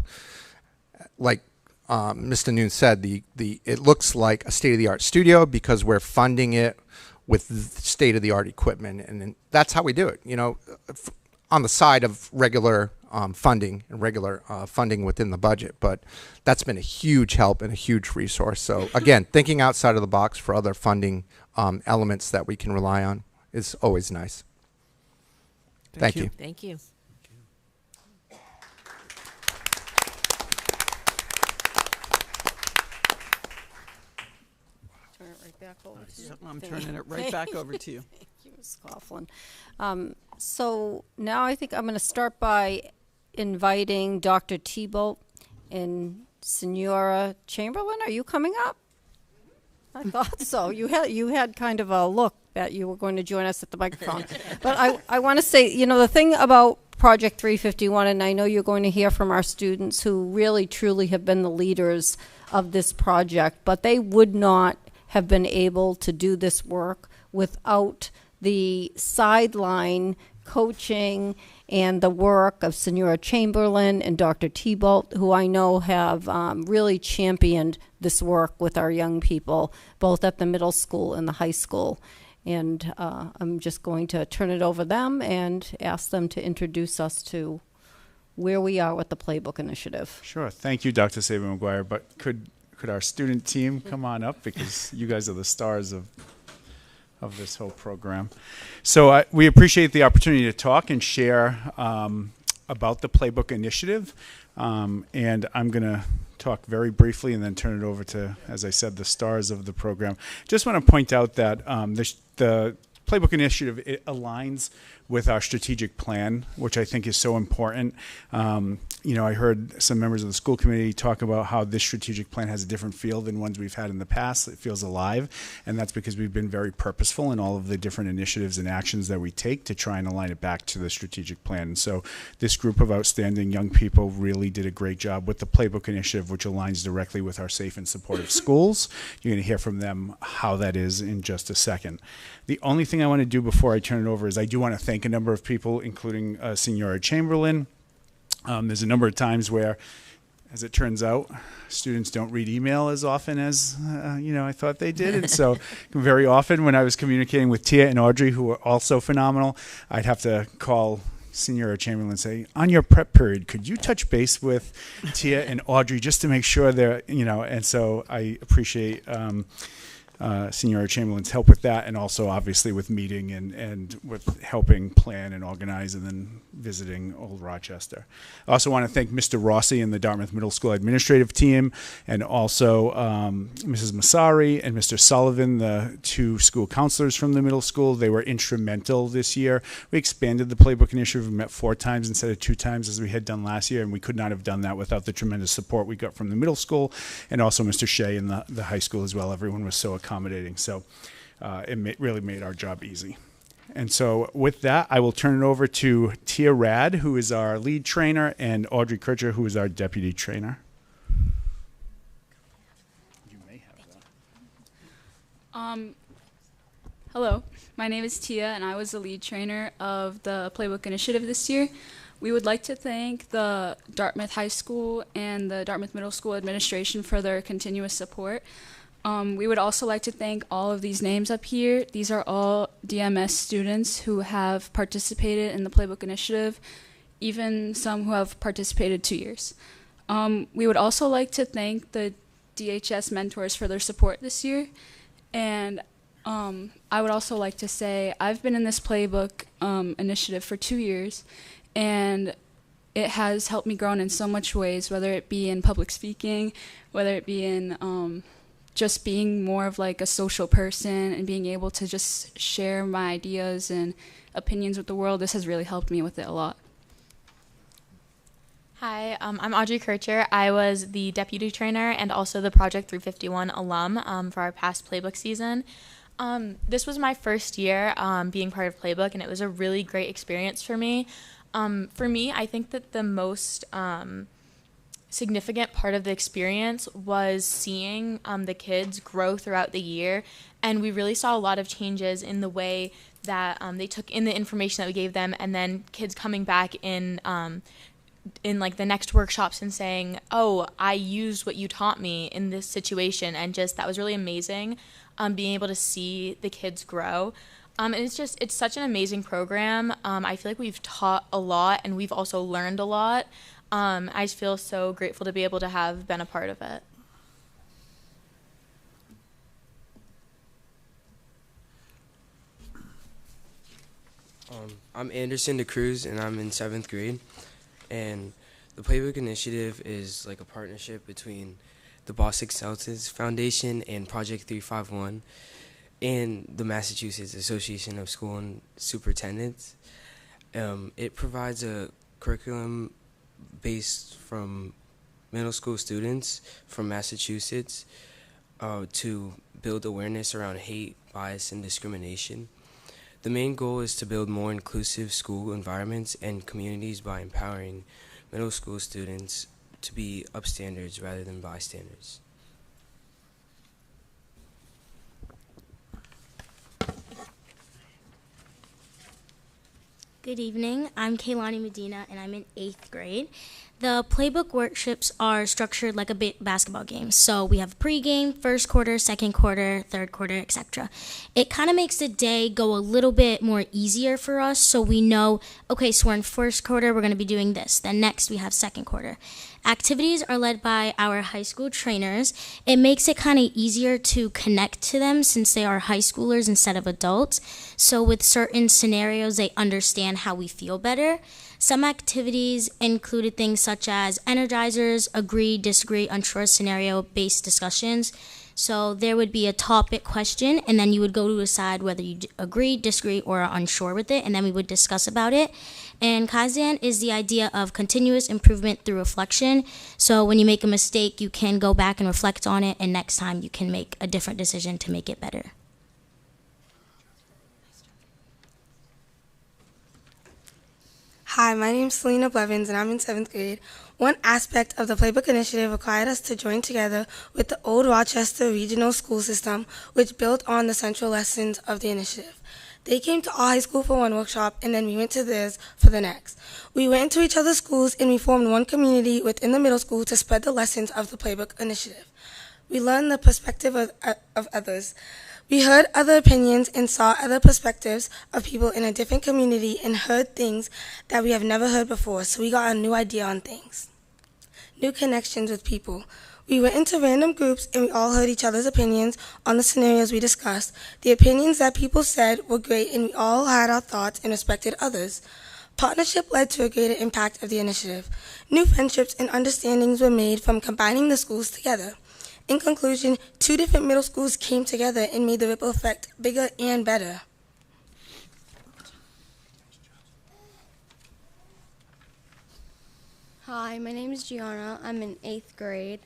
Like Mr. Noon said, it looks like a state-of-the-art studio because we're funding it with state-of-the-art equipment, and that's how we do it. You know, on the side of regular funding and regular funding within the budget, but that's been a huge help and a huge resource. So again, thinking outside of the box for other funding elements that we can rely on is always nice. Thank you. Thank you. Turn it right back over to you. I'm turning it right back over to you. Thank you, Ms. Coughlin. So now I think I'm going to start by inviting Dr. Thibault and Senora Chamberlain. Are you coming up? I thought so. You had kind of a look that you were going to join us at the microphone. But I want to say, you know, the thing about Project 351, and I know you're going to hear from our students who really truly have been the leaders of this project, but they would not have been able to do this work without the sideline coaching and the work of Senora Chamberlain and Dr. Thibault, who I know have really championed this work with our young people, both at the middle school and the high school. And I'm just going to turn it over to them and ask them to introduce us to where we are with the Playbook initiative. Sure. Thank you, Dr. Saber-McGuire. But could our student team come on up, because you guys are the stars of this whole program. So we appreciate the opportunity to talk and share about the Playbook initiative. And I'm going to talk very briefly and then turn it over to, as I said, the stars of the program. Just want to point out that the Playbook initiative, it aligns with our strategic plan, which I think is so important. I heard some members of the school committee talk about how this strategic plan has a different feel than ones we've had in the past. It feels alive, and that's because we've been very purposeful in all of the different initiatives and actions that we take to try and align it back to the strategic plan. And so this group of outstanding young people really did a great job with the Playbook initiative, which aligns directly with our safe and supportive schools. You're going to hear from them how that is in just a second. The only thing I want to do before I turn it over is I do want to thank a number of people, including Senora Chamberlain. There's a number of times where, as it turns out, students don't read email as often as I thought they did. And so very often when I was communicating with Tia and Audrey, who were also phenomenal, I'd have to call Senora Chamberlain and say, on your prep period, could you touch base with Tia and Audrey just to make sure they're, and so I appreciate Senora Chamberlain's help with that, and also obviously with meeting and with helping plan and organize and then visiting Old Rochester. I also want to thank Mr. Rossi and the Dartmouth Middle School administrative team, and also Mrs. Massari and Mr. Sullivan, the two school counselors from the middle school. They were instrumental this year. We expanded the Playbook initiative. We met 4 times instead of 2 times as we had done last year, and we could not have done that without the tremendous support we got from the middle school, and also Mr. Shea in the high school as well. Everyone was so accommodating. So it really made our job easy. And so with that, I will turn it over to Tia Rad, who is our lead trainer, and Audrey Kircher, who is our deputy trainer. You may have that. Hello, my name is Tia, and I was the lead trainer of the Playbook initiative this year. We would like to thank the Dartmouth High School and the Dartmouth Middle School administration for their continuous support. We would also like to thank all of these names up here. These are all DMS students who have participated in the Playbook initiative, even some who have participated 2 years. We would also like to thank the DHS mentors for their support this year. And I would also like to say I've been in this Playbook initiative for 2 years, and it has helped me grow in so much ways, whether it be in public speaking, whether it be in just being more of like a social person and being able to just share my ideas and opinions with the world. This has really helped me with it a lot. Hi, I'm Audrey Kircher. I was the deputy trainer and also the Project 351 alum for our past Playbook season. This was my first year being part of Playbook, and it was a really great experience for me. For me, I think that the most significant part of the experience was seeing the kids grow throughout the year, and we really saw a lot of changes in the way that they took in the information that we gave them, and then kids coming back in like the next workshops and saying, oh, I used what you taught me in this situation, and just that was really amazing, being able to see the kids grow. And it's such an amazing program. I feel like we've taught a lot, and we've also learned a lot. I just feel so grateful to be able to have been a part of it. I'm Anderson DeCruz, and I'm in 7th grade. And the Playbook Initiative is like a partnership between the Bostic Celtics Foundation and Project 351 and the Massachusetts Association of School and Superintendents. It provides a curriculum based from middle school students from Massachusetts to build awareness around hate, bias, and discrimination. The main goal is to build more inclusive school environments and communities by empowering middle school students to be upstanders rather than bystanders. Good evening, I'm Kaylani Medina, and I'm in 8th grade. The Playbook workshops are structured like a basketball game. So we have pregame, first quarter, second quarter, third quarter, etc. It kind of makes the day go a little bit more easier for us, so we know, okay, so we're in first quarter, we're going to be doing this. Then next we have second quarter. Activities are led by our high school trainers. It makes it kind of easier to connect to them since they are high schoolers instead of adults. So with certain scenarios, they understand how we feel better. Some activities included things such as energizers, agree, disagree, unsure scenario-based discussions. So there would be a topic question, and then you would go to decide whether you agree, disagree, or are unsure with it, and then we would discuss about it. And Kaizen is the idea of continuous improvement through reflection. So when you make a mistake, you can go back and reflect on it, and next time you can make a different decision to make it better. Hi, my name is Selena Blevins, and I'm in 7th grade. One aspect of the Playbook initiative required us to join together with the Old Rochester Regional School System, which built on the central lessons of the initiative. They came to our high school for one workshop, and then we went to theirs for the next. We went into each other's schools, and we formed one community within the middle school to spread the lessons of the Playbook initiative. We learned the perspective of others. We heard other opinions and saw other perspectives of people in a different community and heard things that we have never heard before, so we got a new idea on things. New connections with people. We went into random groups and we all heard each other's opinions on the scenarios we discussed. The opinions that people said were great, and we all had our thoughts and respected others. Partnership led to a greater impact of the initiative. New friendships and understandings were made from combining the schools together. In conclusion, 2 different middle schools came together and made the ripple effect bigger and better. Hi, my name is Gianna. I'm in 8th grade.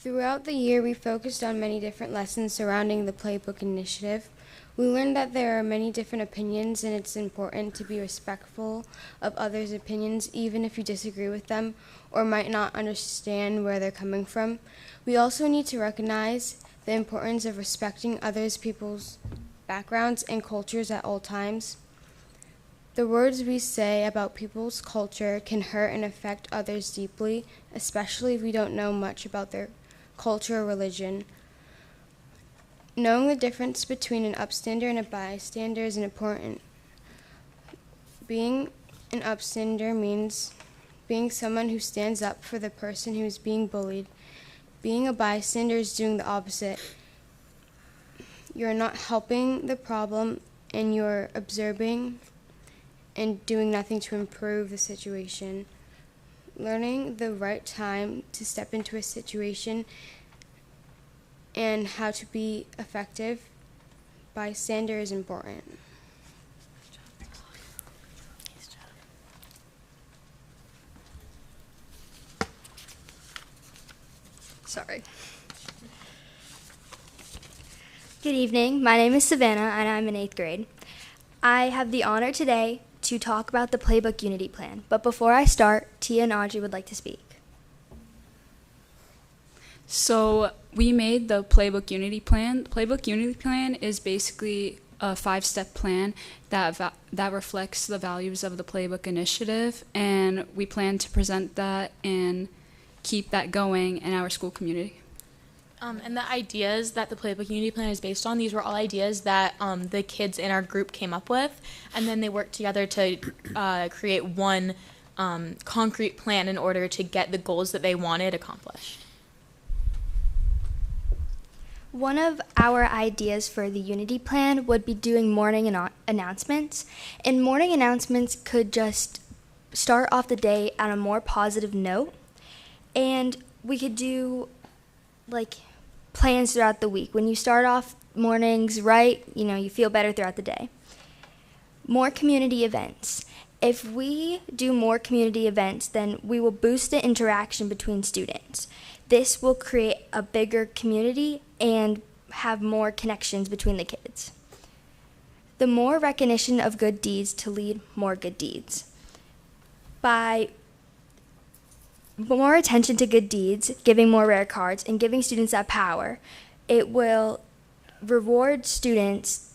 Throughout the year, we focused on many different lessons surrounding the Playbook initiative. We learned that there are many different opinions, and it's important to be respectful of others' opinions, even if you disagree with them or might not understand where they're coming from. We also need to recognize the importance of respecting others' people's backgrounds and cultures at all times. The words we say about people's culture can hurt and affect others deeply, especially if we don't know much about their culture or religion. Knowing the difference between an upstander and a bystander is important. Being an upstander means being someone who stands up for the person who is being bullied. Being a bystander is doing the opposite. You're not helping the problem, and you're observing and doing nothing to improve the situation. Learning the right time to step into a situation and how to be effective bystander is important. Sorry. Good evening. My name is Savannah, and I'm in 8th grade. I have the honor today to talk about the Playbook Unity Plan. But before I start, Tia and Audrey would like to speak. So we made the Playbook Unity Plan. The Playbook Unity Plan is basically a 5-step plan that reflects the values of the Playbook initiative, and we plan to present that and keep that going in our school community. And the ideas that the Playbook Unity Plan is based on, these were all ideas that the kids in our group came up with, and then they worked together to create one concrete plan in order to get the goals that they wanted accomplished. One of our ideas for the Unity Plan would be doing morning announcements. And morning announcements could just start off the day on a more positive note. And we could do, like, plans throughout the week. When you start off mornings right, you feel better throughout the day. More community events. If we do more community events, then we will boost the interaction between students. This will create a bigger community and have more connections between the kids. The more recognition of good deeds to lead more good deeds. By more attention to good deeds, giving more rare cards, and giving students that power, it will reward students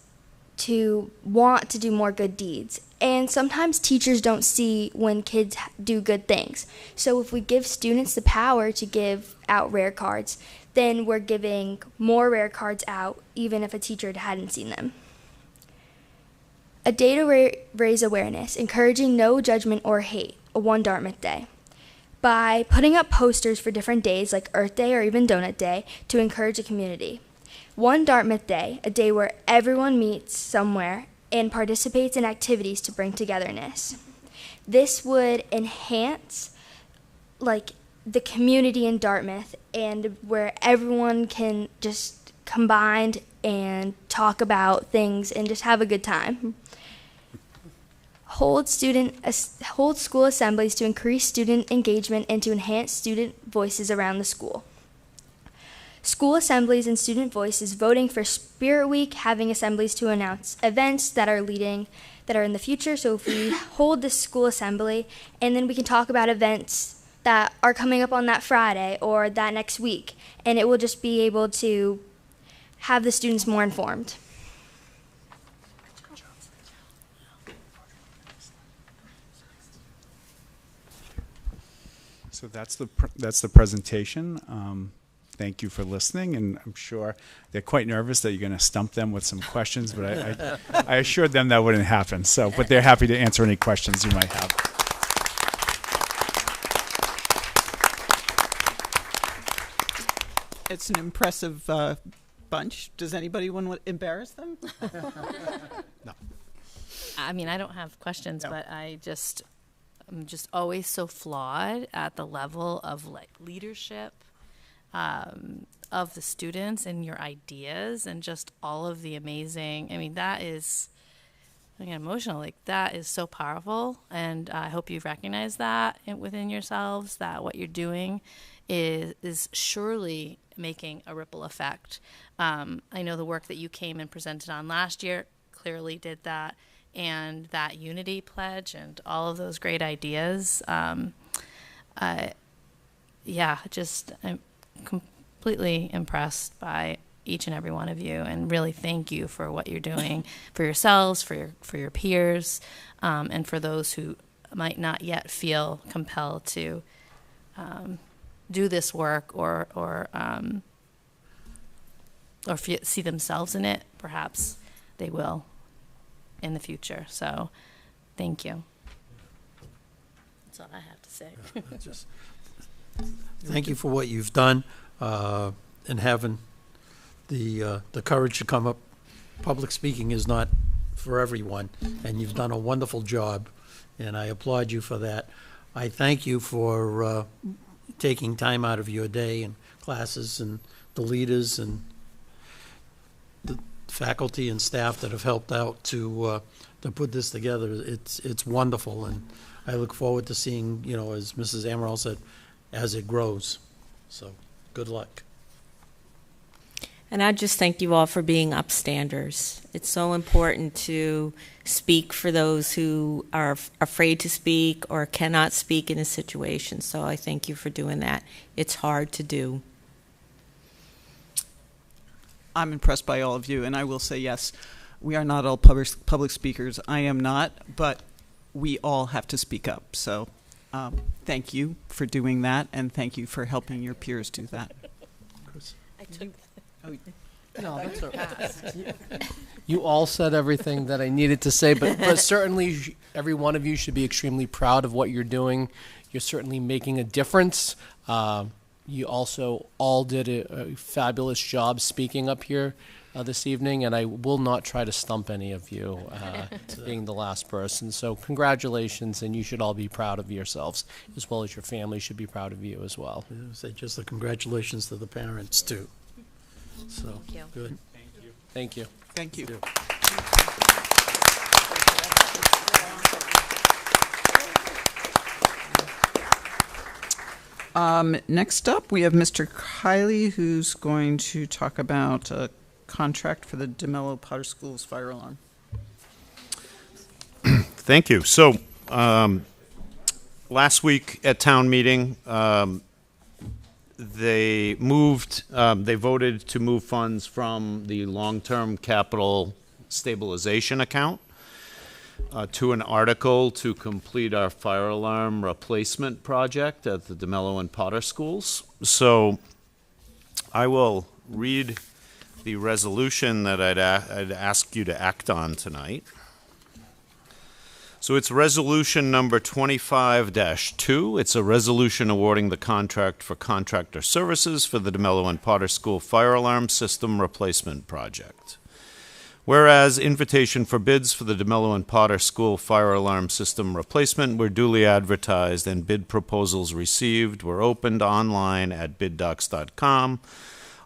to want to do more good deeds. And sometimes teachers don't see when kids do good things. So if we give students the power to give out rare cards, then we're giving more rare cards out, even if a teacher hadn't seen them. A day to raise awareness, encouraging no judgment or hate, a One Dartmouth Day. By putting up posters for different days like Earth Day or even Donut Day to encourage a community. One Dartmouth Day, a day where everyone meets somewhere and participates in activities to bring togetherness. This would enhance the community in Dartmouth, and where everyone can just combine and talk about things and just have a good time. Hold school assemblies to increase student engagement and to enhance student voices around the school. School assemblies and student voices, voting for Spirit Week, having assemblies to announce events that are in the future. So if we hold this school assembly, and then we can talk about events that are coming up on that Friday or that next week, and it will just be able to have the students more informed. So that's the presentation. Thank you for listening, and I'm sure they're quite nervous that you're going to stump them with some questions, but I assured them that wouldn't happen. So, but they're happy to answer any questions you might have. It's an impressive bunch. Does anybody want to embarrass them? No. I mean, I don't have questions, No. but I'm just always so flawed at the level of like leadership of the students and your ideas and just all of the amazing. I mean, that is, I get emotional. Like, that is so powerful, and I hope you recognize that within yourselves, that what you're doing is surely making a ripple effect. I know the work that you came and presented on last year clearly did that, and that unity pledge and all of those great ideas. Just I'm completely impressed by each and every one of you, and really thank you for what you're doing for yourselves, for your peers, and for those who might not yet feel compelled to do this work or see themselves in it. Perhaps they will in the future. So thank you. That's all I have to say. Thank you for what you've done, and having the courage to come up. Public speaking is not for everyone, and you've done a wonderful job, and I applaud you for that. I thank you for taking time out of your day and classes, and the leaders and the faculty and staff that have helped out to put this together. It's wonderful, and I look forward to seeing, as Mrs. Amaral said, as it grows. So good luck. And I just thank you all for being upstanders. It's so important to speak for those who are afraid to speak or cannot speak in a situation. So I thank you for doing that. It's hard to do. I'm impressed by all of you, and I will say, yes, we are not all public speakers. I am not, but we all have to speak up. So thank you for doing that, and thank you for helping your peers do that. I took No, that's all right. You all said everything that I needed to say, but certainly every one of you should be extremely proud of what you're doing. You're certainly making a difference. You also all did a fabulous job speaking up here this evening, and I will not try to stump any of you being the last person. So congratulations, and you should all be proud of yourselves, as well as your family should be proud of you as well. Say just the congratulations to the parents, too. So, Thank you. Good. Thank you. Thank you. Next up, we have Mr. Kiley, who's going to talk about a contract for the DeMello Potter Schools fire alarm. Thank you. So, last week at town meeting, they voted to move funds from the long-term capital stabilization account to an article to complete our fire alarm replacement project at the DeMello and Potter schools. So I will read the resolution that I'd ask you to act on tonight. So it's resolution number 25-2. It's a resolution awarding the contract for contractor services for the DeMello and Potter School fire alarm system replacement project. Whereas invitation for bids for the DeMello and Potter School fire alarm system replacement were duly advertised and bid proposals received were opened online at biddocs.com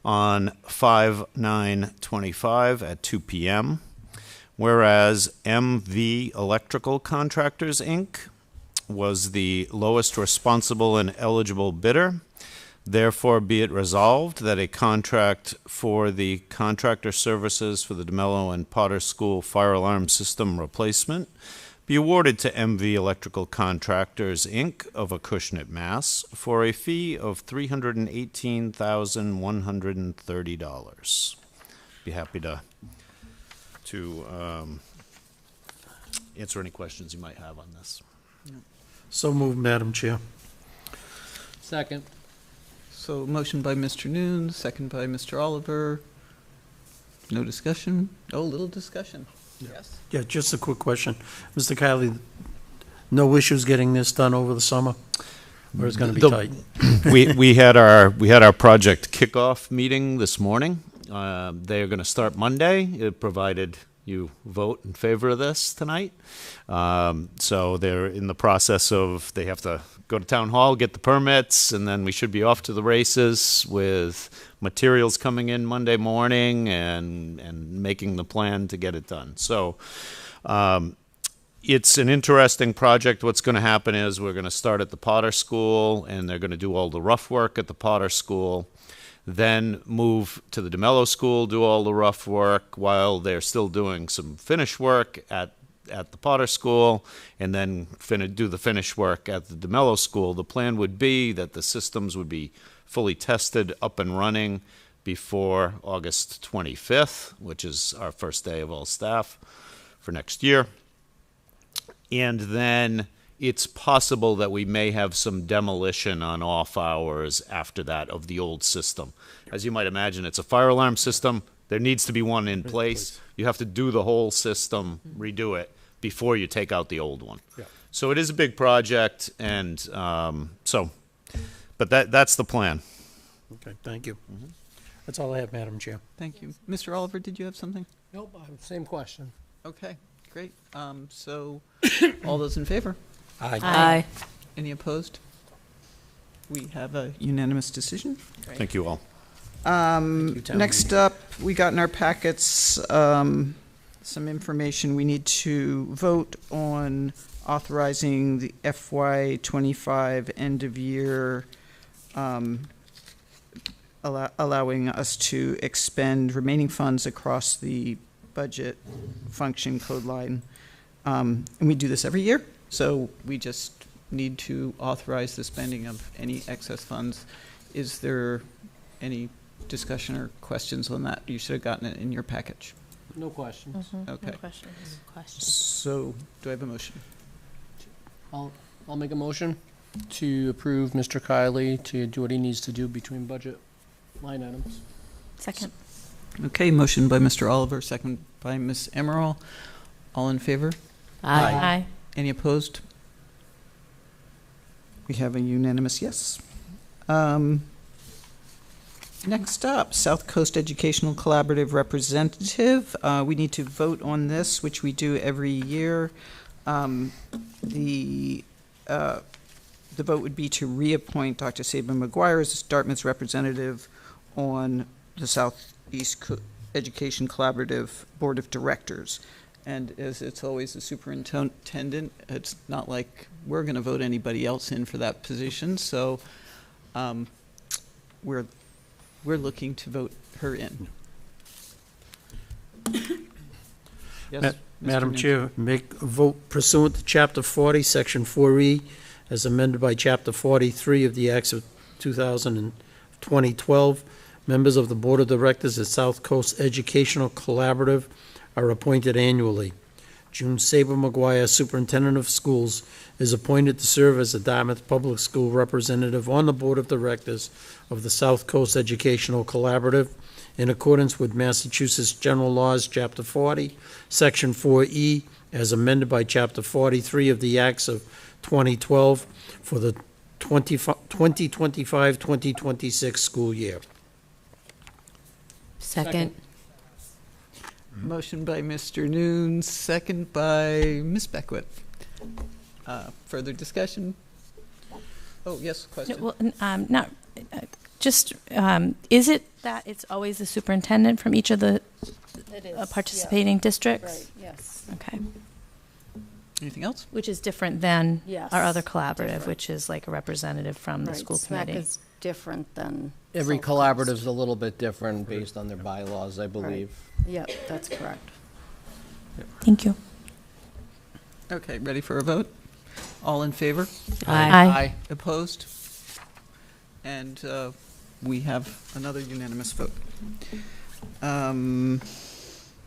on 5/9/25 at 2 p.m. Whereas MV Electrical Contractors, Inc. was the lowest responsible and eligible bidder. Therefore, be it resolved that a contract for the contractor services for the DeMello and Potter School fire alarm system replacement be awarded to MV Electrical Contractors, Inc. of Acushnet, Mass. for a fee of $318,130. Be happy to answer any questions you might have on this. So moved, Madam Chair. Second. So motion by Mr. Noon, second by Mr. Oliver. No discussion? Oh, little discussion. Yes. Yeah, just a quick question. Mr. Kiley, no issues getting this done over the summer? Or it's going to be tight? We had our project kickoff meeting this morning. They are going to start Monday, provided you vote in favor of this tonight. So they're in the process of, they have to go to town hall, get the permits, and then we should be off to the races with materials coming in Monday morning and making the plan to get it done. So it's an interesting project. What's going to happen is we're going to start at the Potter School, and they're going to do all the rough work at the Potter School, then move to the DeMello School, do all the rough work while they're still doing some finish work at the Potter School, and then do the finish work at the DeMello School. The plan would be that the systems would be fully tested, up and running before August 25th, which is our first day of all staff for next year. And then it's possible that we may have some demolition on off hours after that of the old system. As you might imagine, it's a fire alarm system. There needs to be one in place. You have to do the whole system, redo it, before you take out the old one. Yeah. So it is a big project, and but that's the plan. Okay, thank you. That's all I have, Madam Chair. Thank you. Mr. Oliver, did you have something? Nope, same question. Okay, great. So all those in favor? Aye. Aye. Any opposed? We have a unanimous decision. Thank you all. Next up, we got in our packets some information. We need to vote on authorizing the FY25 end of year, allowing us to expend remaining funds across the budget function code line. And we do this every year, so we just need to authorize the spending of any excess funds. Is there any discussion or questions on that? You should have gotten it in your package. No questions. Okay. No questions. So, do I have a motion? I'll make a motion to approve Mr. Kiley to do what he needs to do between budget line items. Second. Okay, motion by Mr. Oliver, second by Ms. Emerald. All in favor? Aye. Any opposed? We have a unanimous yes. Next up, Southcoast Educational Collaborative Representative. We need to vote on this, which we do every year. The vote would be to reappoint Dr. Saban McGuire as Dartmouth's representative on the Southeast Education Collaborative Board of Directors. And as it's always the superintendent, it's not like we're going to vote anybody else in for that position. So we're looking to vote her in. Yes, Madam Mr. Chair, make a vote pursuant to Chapter 40, Section 4E, as amended by Chapter 43 of the Acts of 2012. Members of the Board of Directors at South Coast Educational Collaborative are appointed annually. June Saber McGuire, Superintendent of Schools, is appointed to serve as the Dartmouth Public School representative on the Board of Directors of the South Coast Educational Collaborative in accordance with Massachusetts General Laws, Chapter 40, Section 4E, as amended by Chapter 43 of the Acts of 2012 for the 2025-2026 school year. Second. Motion by Mr. Noon, second by Ms. Beckwith. Further discussion? Oh, yes, question. Well, not just. Is it that it's always the superintendent from each of the participating districts? Right, yes. Okay. Anything else? Which is different than Yes, our other collaborative, different. which is like a representative from the Right, school SMAC committee. is different than Every Southcoast. collaborative is a little bit different based on their bylaws, I believe. Yep, that's correct. Thank you. Okay, ready for a vote? All in favor? Aye. Opposed? And we have another unanimous vote.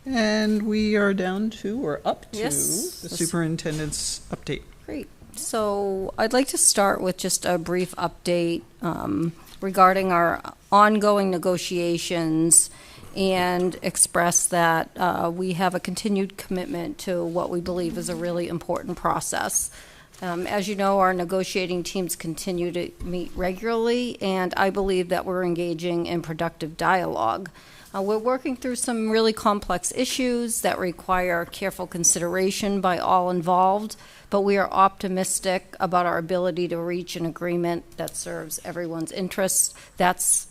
And we are down to, or up to, Yes. the superintendent's update. Great. So I'd like to start with just a brief update regarding our ongoing negotiations and express that we have a continued commitment to what we believe is a really important process. As you know, our negotiating teams continue to meet regularly, and I believe that we're engaging in productive dialogue. We're working through some really complex issues that require careful consideration by all involved, but we are optimistic about our ability to reach an agreement that serves everyone's interests. That's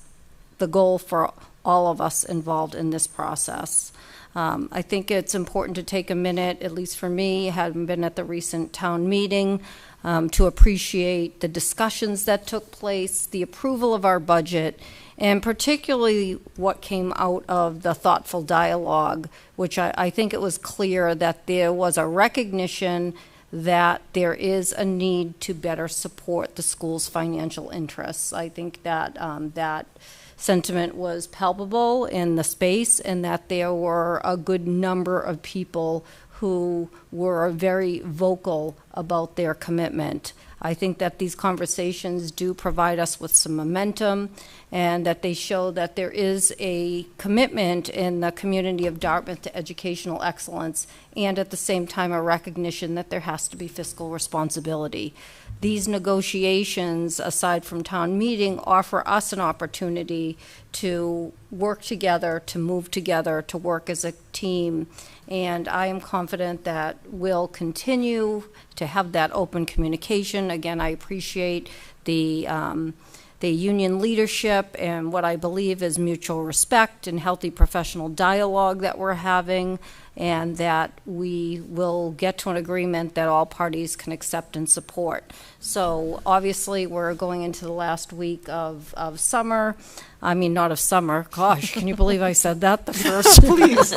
the goal for all of us involved in this process. I think it's important to take a minute, at least for me, having been at the recent town meeting, to appreciate the discussions that took place, the approval of our budget, and particularly what came out of the thoughtful dialogue, which I think it was clear that there was a recognition that there is a need to better support the school's financial interests. I think that that sentiment was palpable in the space, and that there were a good number of people who were very vocal about their commitment. I think that these conversations do provide us with some momentum, and that they show that there is a commitment in the community of Dartmouth to educational excellence, and at the same time a recognition that there has to be fiscal responsibility. These negotiations, aside from town meeting, offer us an opportunity to work together, to move together, to work as a team. And I am confident that we'll continue to have that open communication. Again, I appreciate the union leadership and what I believe is mutual respect and healthy professional dialogue that we're having, and that we will get to an agreement that all parties can accept and support. So obviously, we're going into the last week of summer. I mean, not of summer. Gosh, can you believe I said that? The first, please.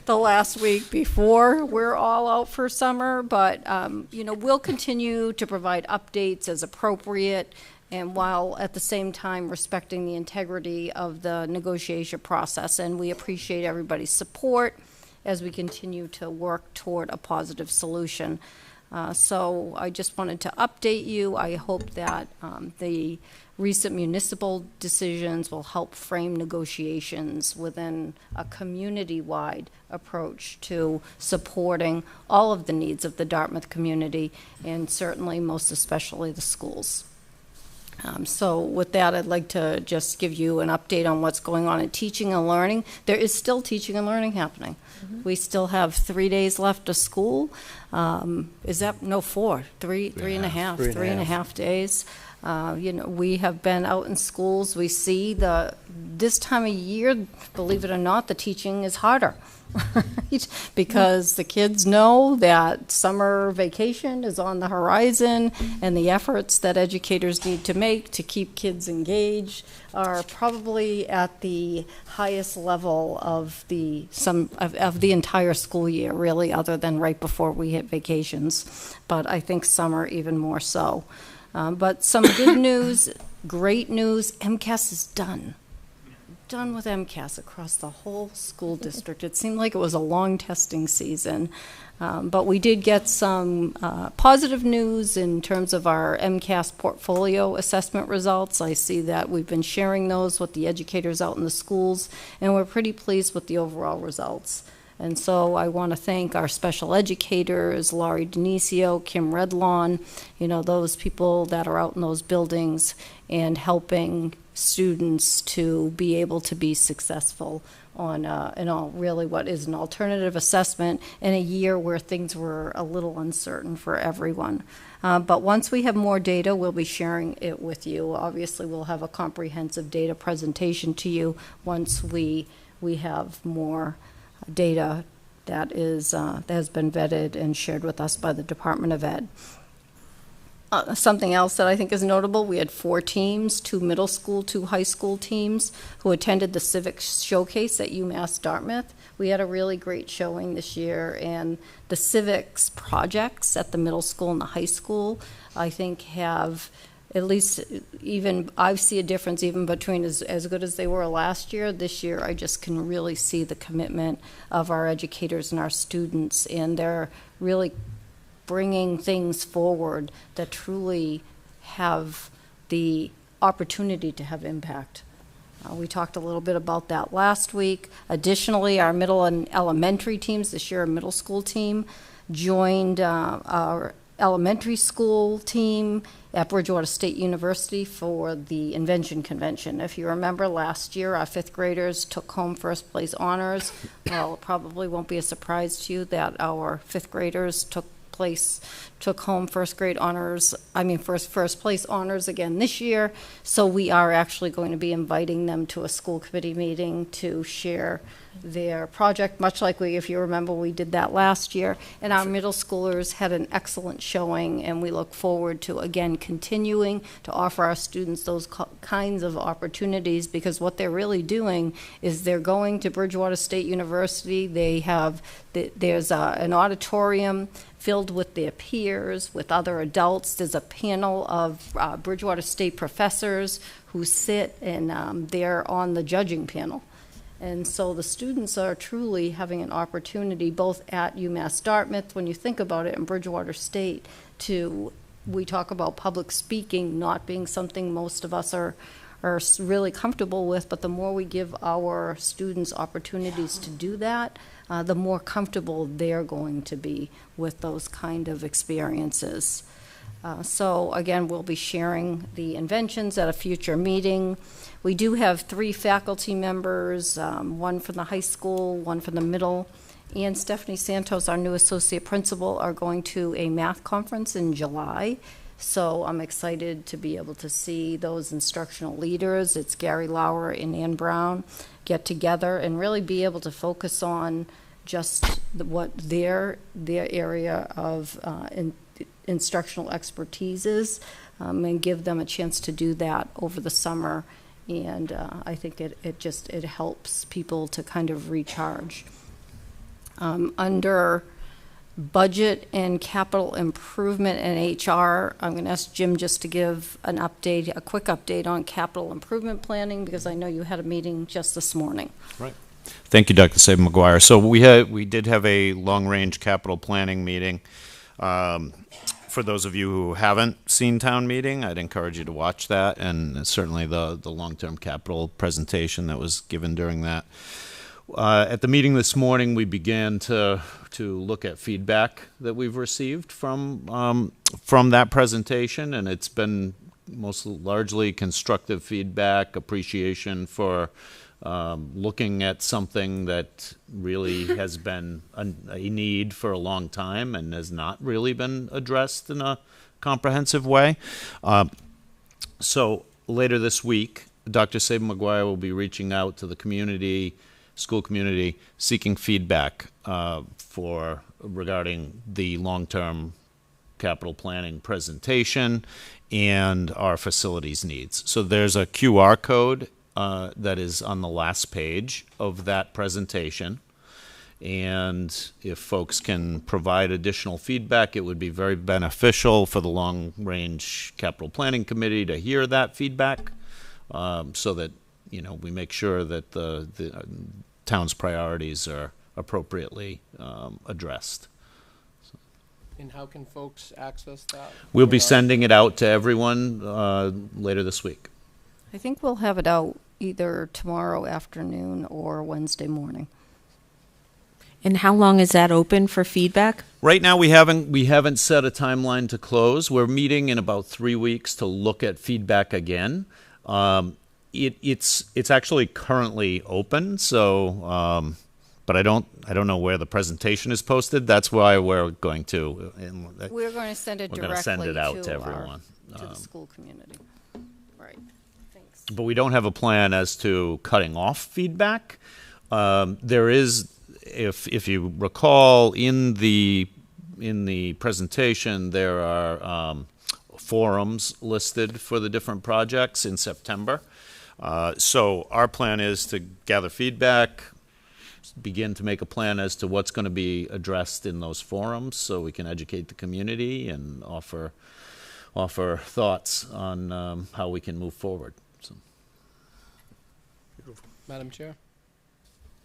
The last week before we're all out for summer. But, we'll continue to provide updates as appropriate, and while at the same time respecting the integrity of the negotiation process. And we appreciate everybody's support as we continue to work toward a positive solution. So I just wanted to update you. I hope that the recent municipal decisions will help frame negotiations within a community-wide approach to supporting all of the needs of the Dartmouth community, and certainly most especially the schools. So with that, I'd like to just give you an update on what's going on in teaching and learning. There is still teaching and learning happening. Mm-hmm. We still have 3 days left of school. Is that, no, 4, 3 and a half days. We have been out in schools. We see this time of year, believe it or not, the teaching is harder. Right? Because the kids know that summer vacation is on the horizon, and the efforts that educators need to make to keep kids engaged are probably at the highest level of the entire school year, really, other than right before we hit vacations. But I think summer even more so. But some good news, great news, MCAS is done. Done with MCAS across the whole school district. It seemed like it was a long testing season, but we did get some positive news in terms of our MCAS portfolio assessment results. I see that we've been sharing those with the educators out in the schools, and we're pretty pleased with the overall results. And so I want to thank our special educators, Laurie Denisio, Kim Redlawn, those people that are out in those buildings and helping students to be able to be successful on really what is an alternative assessment in a year where things were a little uncertain for everyone. But once we have more data, we'll be sharing it with you. Obviously, we'll have a comprehensive data presentation to you once we have more data that has been vetted and shared with us by the Department of Ed. Something else that I think is notable, we had 4 teams, 2 middle school, 2 high school teams who attended the Civics Showcase at UMass Dartmouth. We had a really great showing this year, and the civics projects at the middle school and the high school, I think, have at least I see a difference even between as good as they were last year. This year, I just can really see the commitment of our educators and our students, and they're really bringing things forward that truly have the opportunity to have impact. We talked a little bit about that last week. Additionally, our middle and elementary teams, this year a middle school team, joined our elementary school team at Bridgewater State University for the Invention Convention. If you remember last year, our 5th graders took home first place honors. Well, it probably won't be a surprise to you that our 5th graders took home first place honors again this year. So we are actually going to be inviting them to a school committee meeting to share their project, much like if you remember, we did that last year. And our middle schoolers had an excellent showing, and we look forward to, again, continuing to offer our students those kinds of opportunities, because what they're really doing is they're going to Bridgewater State University. There's an auditorium filled with their peers, with other adults. There's a panel of Bridgewater State professors who sit, and they're on the judging panel. And so the students are truly having an opportunity, both at UMass Dartmouth, when you think about it, and Bridgewater State, we talk about public speaking not being something most of us are really comfortable with, but the more we give our students opportunities to do that, the more comfortable they're going to be with those kind of experiences. So again, we'll be sharing the inventions at a future meeting. We do have 3 faculty members, one from the high school, one from the middle, and Stephanie Santos, our new associate principal, are going to a math conference in July. So I'm excited to be able to see those instructional leaders. It's Gary Lauer and Ann Brown get together and really be able to focus on just what their area of instructional expertise is, and give them a chance to do that over the summer. And I think it helps people to kind of recharge. Under budget and capital improvement and HR, I'm going to ask Jim just to give a quick update on capital improvement planning, because I know you had a meeting just this morning. Right. Thank you, Dr. Saban-McGuire. So we did have a long-range capital planning meeting. For those of you who haven't seen town meeting, I'd encourage you to watch that, and certainly the long-term capital presentation that was given during that. At the meeting this morning, we began to look at feedback that we've received from that presentation, and it's been largely constructive feedback, appreciation for looking at something that really has been a need for a long time and has not really been addressed in a comprehensive way. So later this week, Dr. Saban-McGuire will be reaching out to the school community, seeking feedback regarding the long-term capital planning presentation and our facilities needs. So there's a QR code that is on the last page of that presentation. And if folks can provide additional feedback, it would be very beneficial for the long-range capital planning committee to hear that feedback, so that we make sure that the town's priorities are appropriately addressed. And how can folks access that? We'll be sending it out to everyone later this week. I think we'll have it out either tomorrow afternoon or Wednesday morning. And how long is that open for feedback? Right now, we haven't set a timeline to close. We're meeting in about 3 weeks to look at feedback again. It's actually currently open, so but I don't know where the presentation is posted. That's why we're going to. We're going to send it directly send it out to everyone, to the school community. Right. Thanks. But we don't have a plan as to cutting off feedback. There is, if you recall, in the presentation, there are forums listed for the different projects in September. So our plan is to gather feedback, begin to make a plan as to what's going to be addressed in those forums, so we can educate the community and offer thoughts on how we can move forward. So. Madam Chair?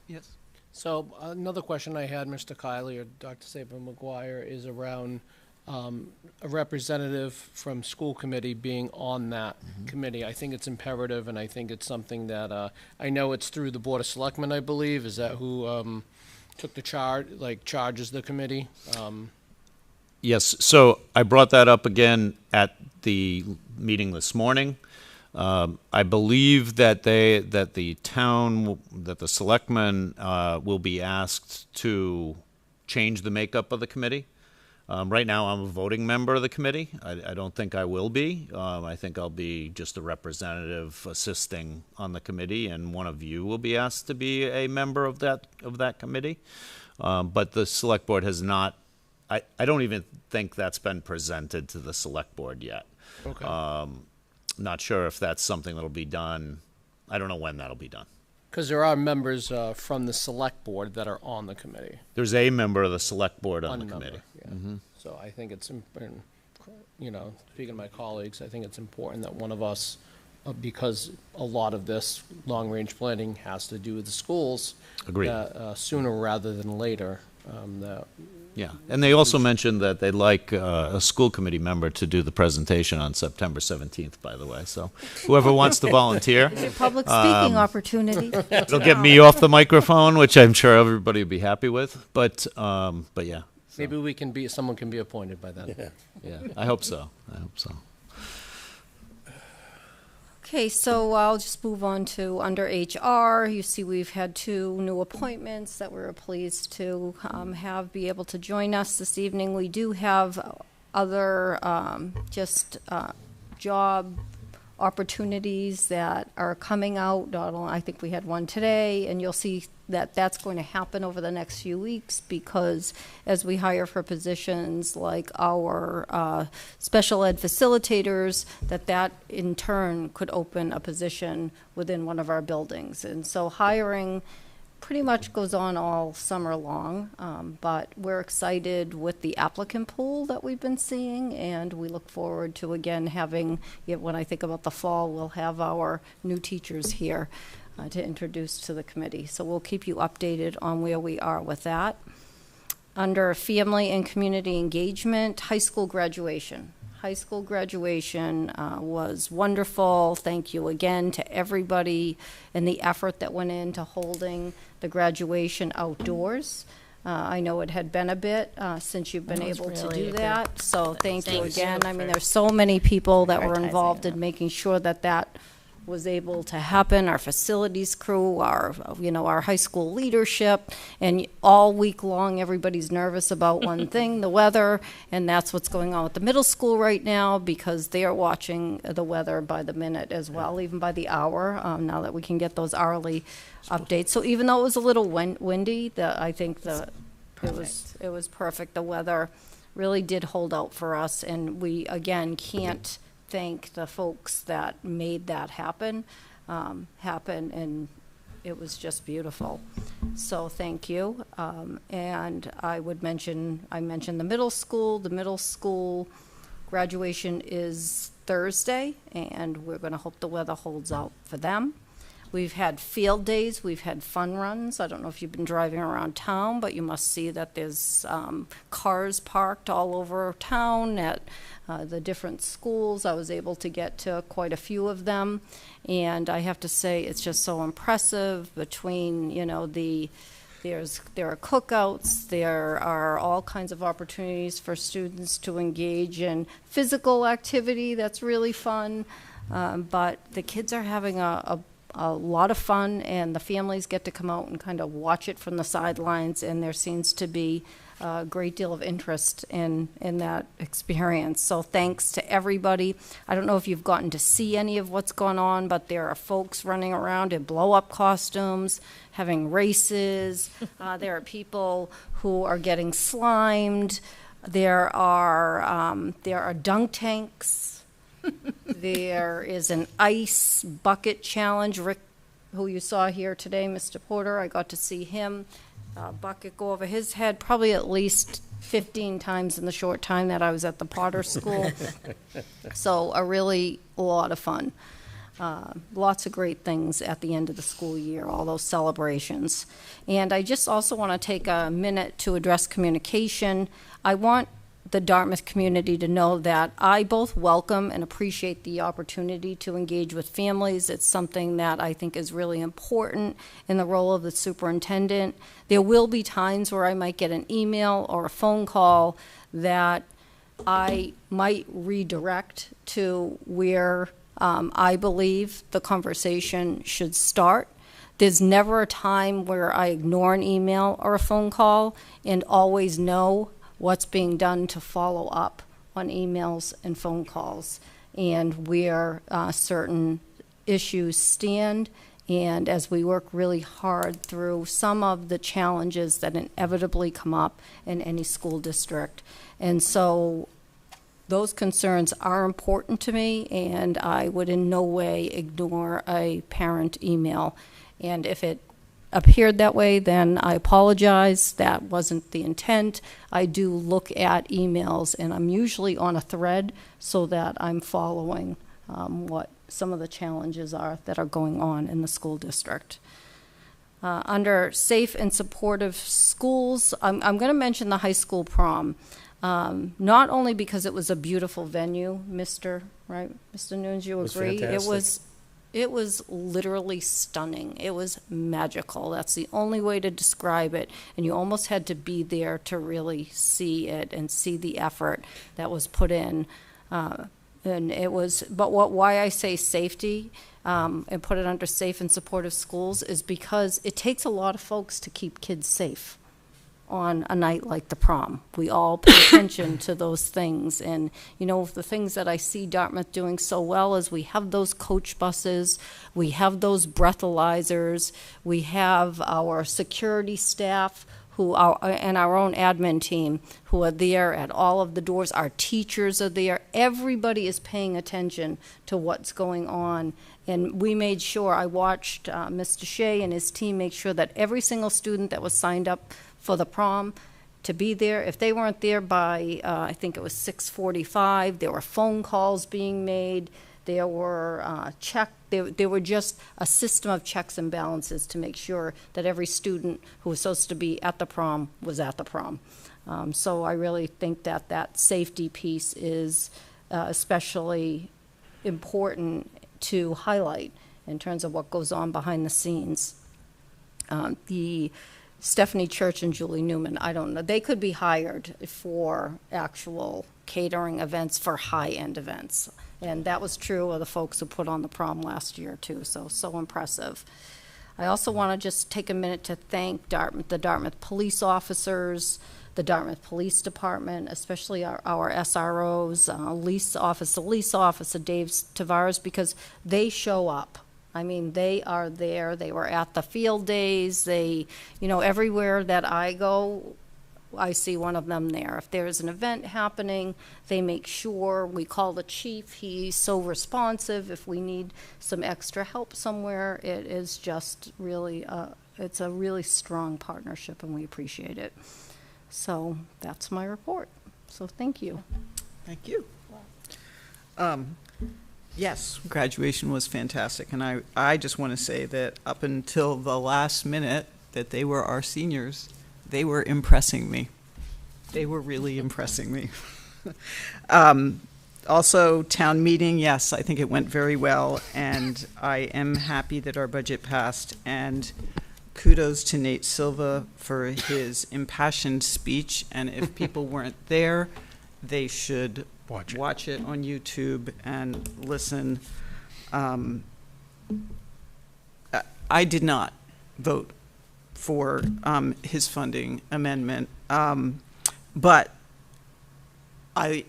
Yes. So another question I had, Mr. Kiley or Dr. Saber-McGuire, is around a representative from school committee being on that committee. I think it's imperative, and I think it's something that I know it's through the Board of Selectmen, I believe. Is that who took the charges the committee? Yes. So I brought that up again at the meeting this morning. I believe that the selectmen will be asked to change the makeup of the committee. Right now, I'm a voting member of the committee. I don't think I will be. I think I'll be just a representative assisting on the committee, and one of you will be asked to be a member of that committee. But the select board has not. I don't even think that's been presented to the select board yet. Okay. Not sure if that's something that'll be done. I don't know when that'll be done. Because there are members from the select board that are on the committee. There's a member of the select board on the committee. Yeah. So I think it's important, speaking to my colleagues, I think it's important that one of us, because a lot of this long-range planning has to do with the schools. Agreed. Sooner rather than later. Yeah, and they also mentioned that they'd like a school committee member to do the presentation on September 17th, by the way. So whoever wants to volunteer. It's a public speaking opportunity. It'll get me off the microphone, which I'm sure everybody will be happy with. But yeah. So. Maybe someone can be appointed by then. Yeah, I hope so. Okay, so I'll just move on to under HR. You see we've had 2 new appointments that we're pleased to be able to join us this evening. We do have other job opportunities that are coming out. I think we had one today, and you'll see that that's going to happen over the next few weeks, because as we hire for positions like our special ed facilitators, that in turn could open a position within one of our buildings. And so hiring pretty much goes on all summer long, but we're excited with the applicant pool that we've been seeing, and we look forward to again having, when I think about the fall, we'll have our new teachers here to introduce to the committee. So we'll keep you updated on where we are with that. Under family and community engagement, high school graduation. High school graduation was wonderful. Thank you again to everybody and the effort that went into holding the graduation outdoors. I know it had been a bit since you've been able to do that. So thank you again. I mean, there's so many people that were involved in making sure that was able to happen. Our facilities crew, our high school leadership, and all week long everybody's nervous about one thing, the weather, and that's what's going on with the middle school right now, because they are watching the weather by the minute as well, even by the hour, now that we can get those hourly updates. So even though it was a little windy, I think it was perfect. The weather really did hold out for us, and we again can't thank the folks that made that happen, and it was just beautiful. So thank you. And I mentioned the middle school. The middle school graduation is Thursday, and we're going to hope the weather holds out for them. We've had field days, we've had fun runs. I don't know if you've been driving around town, but you must see that there's cars parked all over town at the different schools. I was able to get to quite a few of them, and I have to say it's just so impressive between, the There are cookouts. There are all kinds of opportunities for students to engage in physical activity that's really fun. But the kids are having a lot of fun, and the families get to come out and kind of watch it from the sidelines, and there seems to be a great deal of interest in that experience. So thanks to everybody. I don't know if you've gotten to see any of what's going on, but there are folks running around in blow-up costumes, having races. There are people who are getting slimed. There are dunk tanks. There is an ice bucket challenge. Rick, who you saw here today, Mr. Porter, I got to see him. Bucket go over his head probably at least 15 times in the short time that I was at the Potter School. So a lot of fun. Lots of great things at the end of the school year, all those celebrations. And I just also want to take a minute to address communication. I want the Dartmouth community to know that I both welcome and appreciate the opportunity to engage with families. It's something that I think is really important in the role of the superintendent. There will be times where I might get an email or a phone call that I might redirect to where I believe the conversation should start. There's never a time where I ignore an email or a phone call, and always know what's being done to follow up on emails and phone calls, and where certain issues stand, and as we work really hard through some of the challenges that inevitably come up in any school district. And so those concerns are important to me, and I would in no way ignore a parent email. And if it appeared that way, then I apologize. That wasn't the intent. I do look at emails, and I'm usually on a thread so that I'm following what some of the challenges are that are going on in the school district. Under safe and supportive schools, I'm going to mention the high school prom. Not only because it was a beautiful venue, Mr. Nunes, you agree? It was literally stunning. It was magical. That's the only way to describe it. And you almost had to be there to really see it and see the effort that was put in. And it was, but why I say safety and put it under safe and supportive schools is because it takes a lot of folks to keep kids safe on a night like the prom. We all pay attention to those things. And, you know, the things that I see Dartmouth doing so well is we have those coach buses, we have those breathalyzers, we have our security staff who are, and our own admin team who are there at all of the doors. Our teachers are there. Everybody is paying attention to what's going on. And we made sure, I watched Mr. Shea and his team make sure that every single student that was signed up for the prom to be there. If they weren't there by, I think it was 6:45, there were phone calls being made. There were there were just a system of checks and balances to make sure that every student who was supposed to be at the prom was at the prom. So I really think that that safety piece is especially important to highlight in terms of what goes on behind the scenes. The Stephanie Church and Julie Newman, I don't know. They could be hired for actual catering events for high-end events. And that was true of the folks who put on the prom last year, too, so impressive. I also want to just take a minute to thank the Dartmouth police officers, the Dartmouth Police Department, especially our SROs, lease officer Dave Tavares, because they show up. I mean, they are there. They were at the field days. They, you know, everywhere that I go, I see one of them there. If there's an event happening, they make sure. We call the chief. He's so responsive. If we need some extra help somewhere, it is just really, it's a really strong partnership, and we appreciate it. So that's my report. So thank you. Thank you. Yes, graduation was fantastic, and I just want to say that up until the last minute that they were our seniors, they were impressing me. They were really impressing me. Also, town meeting, yes, I think it went very well, and I am happy that our budget passed, and kudos to Nate Silva for his impassioned speech, and if people weren't there, they should watch it on YouTube and listen. I did not vote for his funding amendment, but I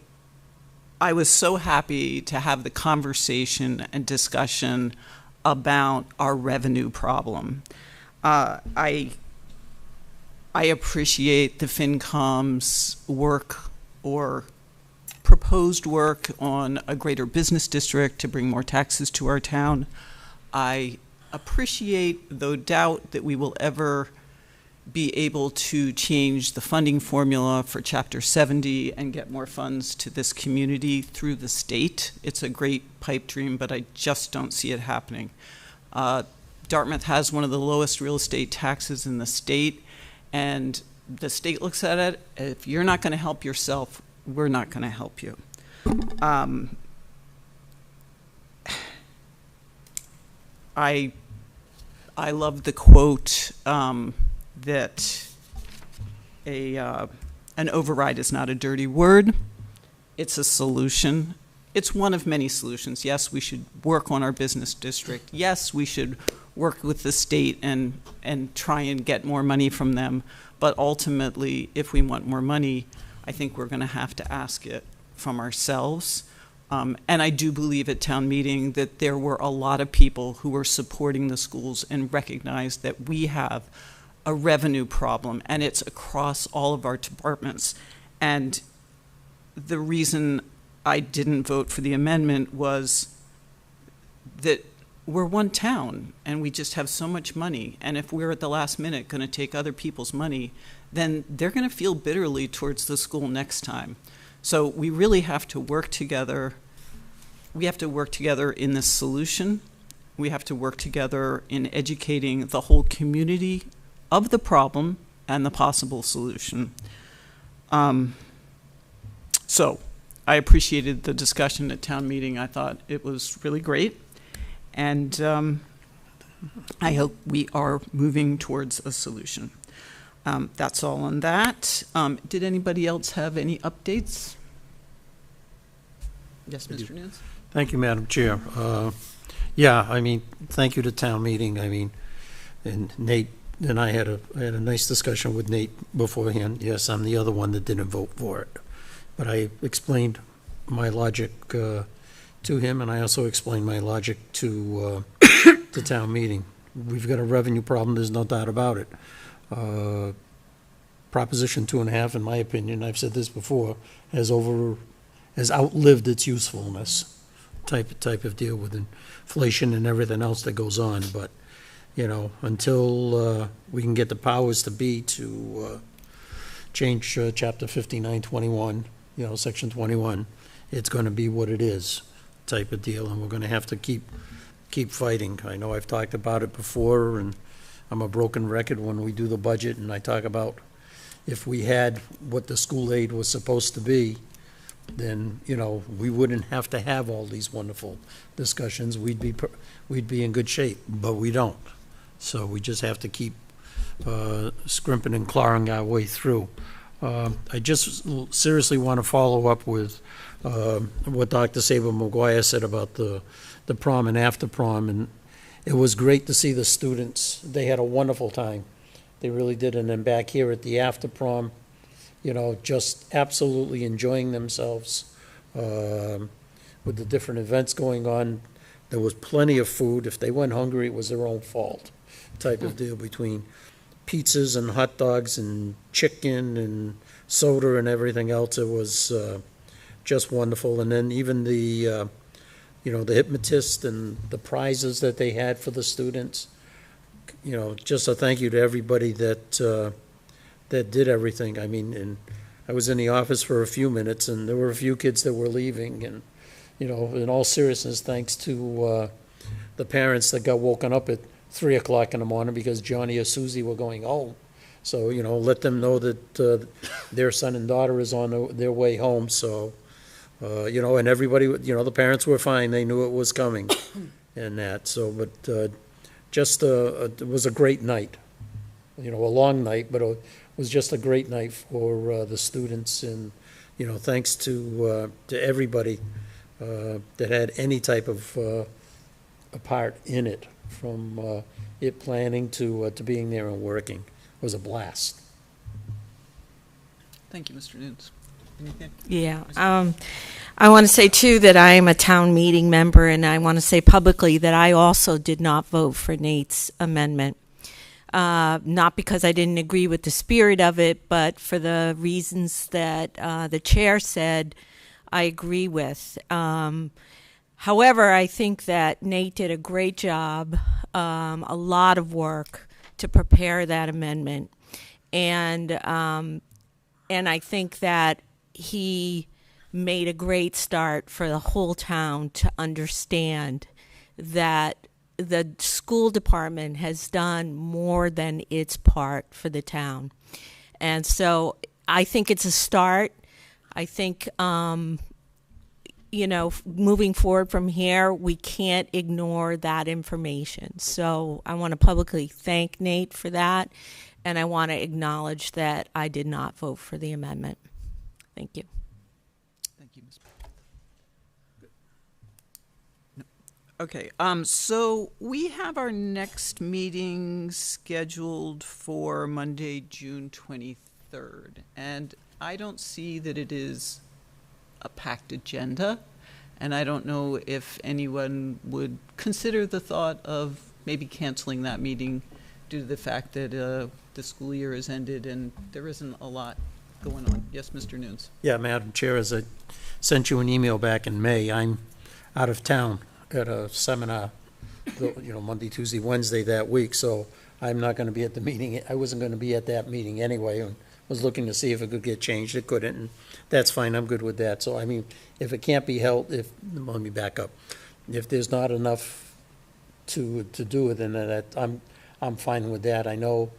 was so happy to have the conversation and discussion about our revenue problem. I appreciate the FinCom's work or proposed work on a greater business district to bring more taxes to our town. I appreciate, though doubt that we will ever be able to change the funding formula for Chapter 70 and get more funds to this community through the state. It's a great pipe dream, but I just don't see it happening. Dartmouth has one of the lowest real estate taxes in the state, and the state looks at it, if you're not going to help yourself, we're not going to help you. I love the quote that an override is not a dirty word. It's a solution. It's one of many solutions. Yes, we should work on our business district. Yes, we should work with the state and try and get more money from them. But ultimately, if we want more money, I think we're going to have to ask it from ourselves. And I do believe at town meeting that there were a lot of people who were supporting the schools and recognized that we have a revenue problem, and it's across all of our departments. And the reason I didn't vote for the amendment was that we're one town and we just have so much money. And if we're at the last minute going to take other people's money, then they're going to feel bitterly towards the school next time. So we really have to work together. We have to work together in this solution. We have to work together in educating the whole community of the problem and the possible solution. So I appreciated the discussion at town meeting. I thought it was really great. And I hope we are moving towards a solution. That's all on that. Did anybody else have any updates? Yes, Mr. Nance? Thank you, Madam Chair. Yeah, I mean, thank you to town meeting. I mean, and Nate and I had a nice discussion with Nate beforehand. Yes, I'm the other one that didn't vote for it. But I explained my logic to him, and I also explained my logic to the town meeting. We've got a revenue problem, there's no doubt about it. Proposition 2.5, in my opinion, I've said this before, has outlived its usefulness, type of deal with inflation and everything else that goes on. But, you know, until we can get the powers to be to change Chapter 5921, you know, Section 21, it's going to be what it is, type of deal, and we're going to have to keep fighting. I know I've talked about it before, and I'm a broken record when we do the budget, and I talk about if we had what the school aid was supposed to be, then, you know, we wouldn't have to have all these wonderful discussions. We'd be in good shape, but we don't. So we just have to keep scrimping and clawing our way through. I just seriously want to follow up with what Dr. Saber-Maguire said about the prom and after prom, and it was great to see the students. They had a wonderful time. They really did. And then back here at the after prom, you know, just absolutely enjoying themselves with the different events going on. There was plenty of food. If they went hungry, it was their own fault, type of deal, between pizzas and hot dogs and chicken and soda and everything else. It was just wonderful. And then even the, you know, the hypnotist and the prizes that they had for the students. You know, just a thank you to everybody that did everything. I mean, and I was in the office for a few minutes, and there were a few kids that were leaving. And, you know, in all seriousness, thanks to the parents that got woken up at 3 o'clock in the morning because Johnny or Susie were going home. So, you know, let them know that their son and daughter is on their way home. So, you know, and everybody, you know, the parents were fine. They knew it was coming and that. So, but just it was a great night. a long night, but it was just a great night for the students, and thanks to everybody that had any type of a part in it, from it planning to being there and working. It was a blast. Thank you, Mr. Nunes. Anything? Yeah. I want to say, too, that I am a town meeting member, and I want to say publicly that I also did not vote for Nate's amendment. Not because I didn't agree with the spirit of it, but for the reasons that the chair said I agree with. However, I think that Nate did a great job, a lot of work to prepare that amendment. And I think that he made a great start for the whole town to understand that the school department has done more than its part for the town. And so I think it's a start. I think, moving forward from here, we can't ignore that information. So I want to publicly thank Nate for that, and I want to acknowledge that I did not vote for the amendment. Thank you. Thank you, Ms. Okay, so we have our next meeting scheduled for Monday, June 23rd, and I don't see that it is a packed agenda, and I don't know if anyone would consider the thought of maybe canceling that meeting due to the fact that the school year has ended and there isn't a lot going on. Yes, Mr. Nunes. Yeah, Madam Chair, as I sent you an email back in May, I'm out of town at a seminar, Monday, Tuesday, Wednesday that week, so I'm not going to be at the meeting. I wasn't going to be at that meeting anyway, and was looking to see if it could get changed. It couldn't, and that's fine. I'm good with that. So, I mean, if it can't be held, let me back up. If there's not enough to do it, then I'm fine with that. I know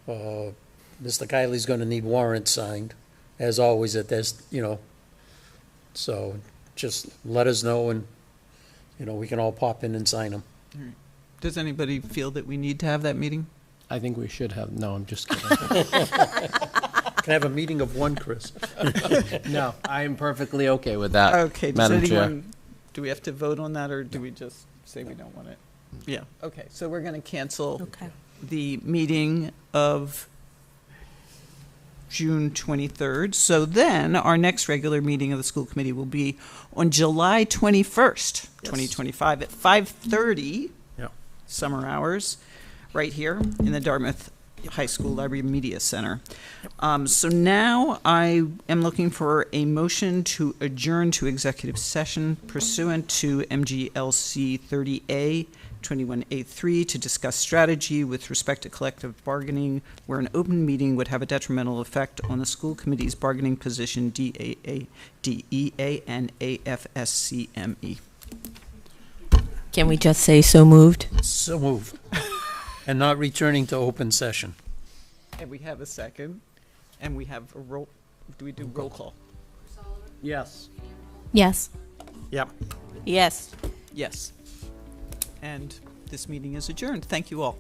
Mr. Kiley's going to need warrants signed, as always at this, so just let us know, and we can all pop in and sign them. All right. Does anybody feel that we need to have that meeting? I think we should have. No, I'm just kidding. Can I have a meeting of one, Chris? No, I am perfectly okay with that. Okay. Madam Chair. Do we have to vote on that, or do we just say we don't want it? Yeah. Okay. So we're going to cancel the meeting of June 23rd. So then our next regular meeting of the school committee will be on July 21st, 2025 at 5:30, summer hours, right here in the Dartmouth High School Library Media Center. So now I am looking for a motion to adjourn to executive session pursuant to MGLC 30A 21A3 to discuss strategy with respect to collective bargaining, where an open meeting would have a detrimental effect on the school committee's bargaining position DAA, DEA, and AFSCME. Can we just say so moved? So moved. And not returning to open session. And we have a second, and we have a roll. Do we do roll call? Yes. Yes. Yep. Yes. Yes. And this meeting is adjourned. Thank you all.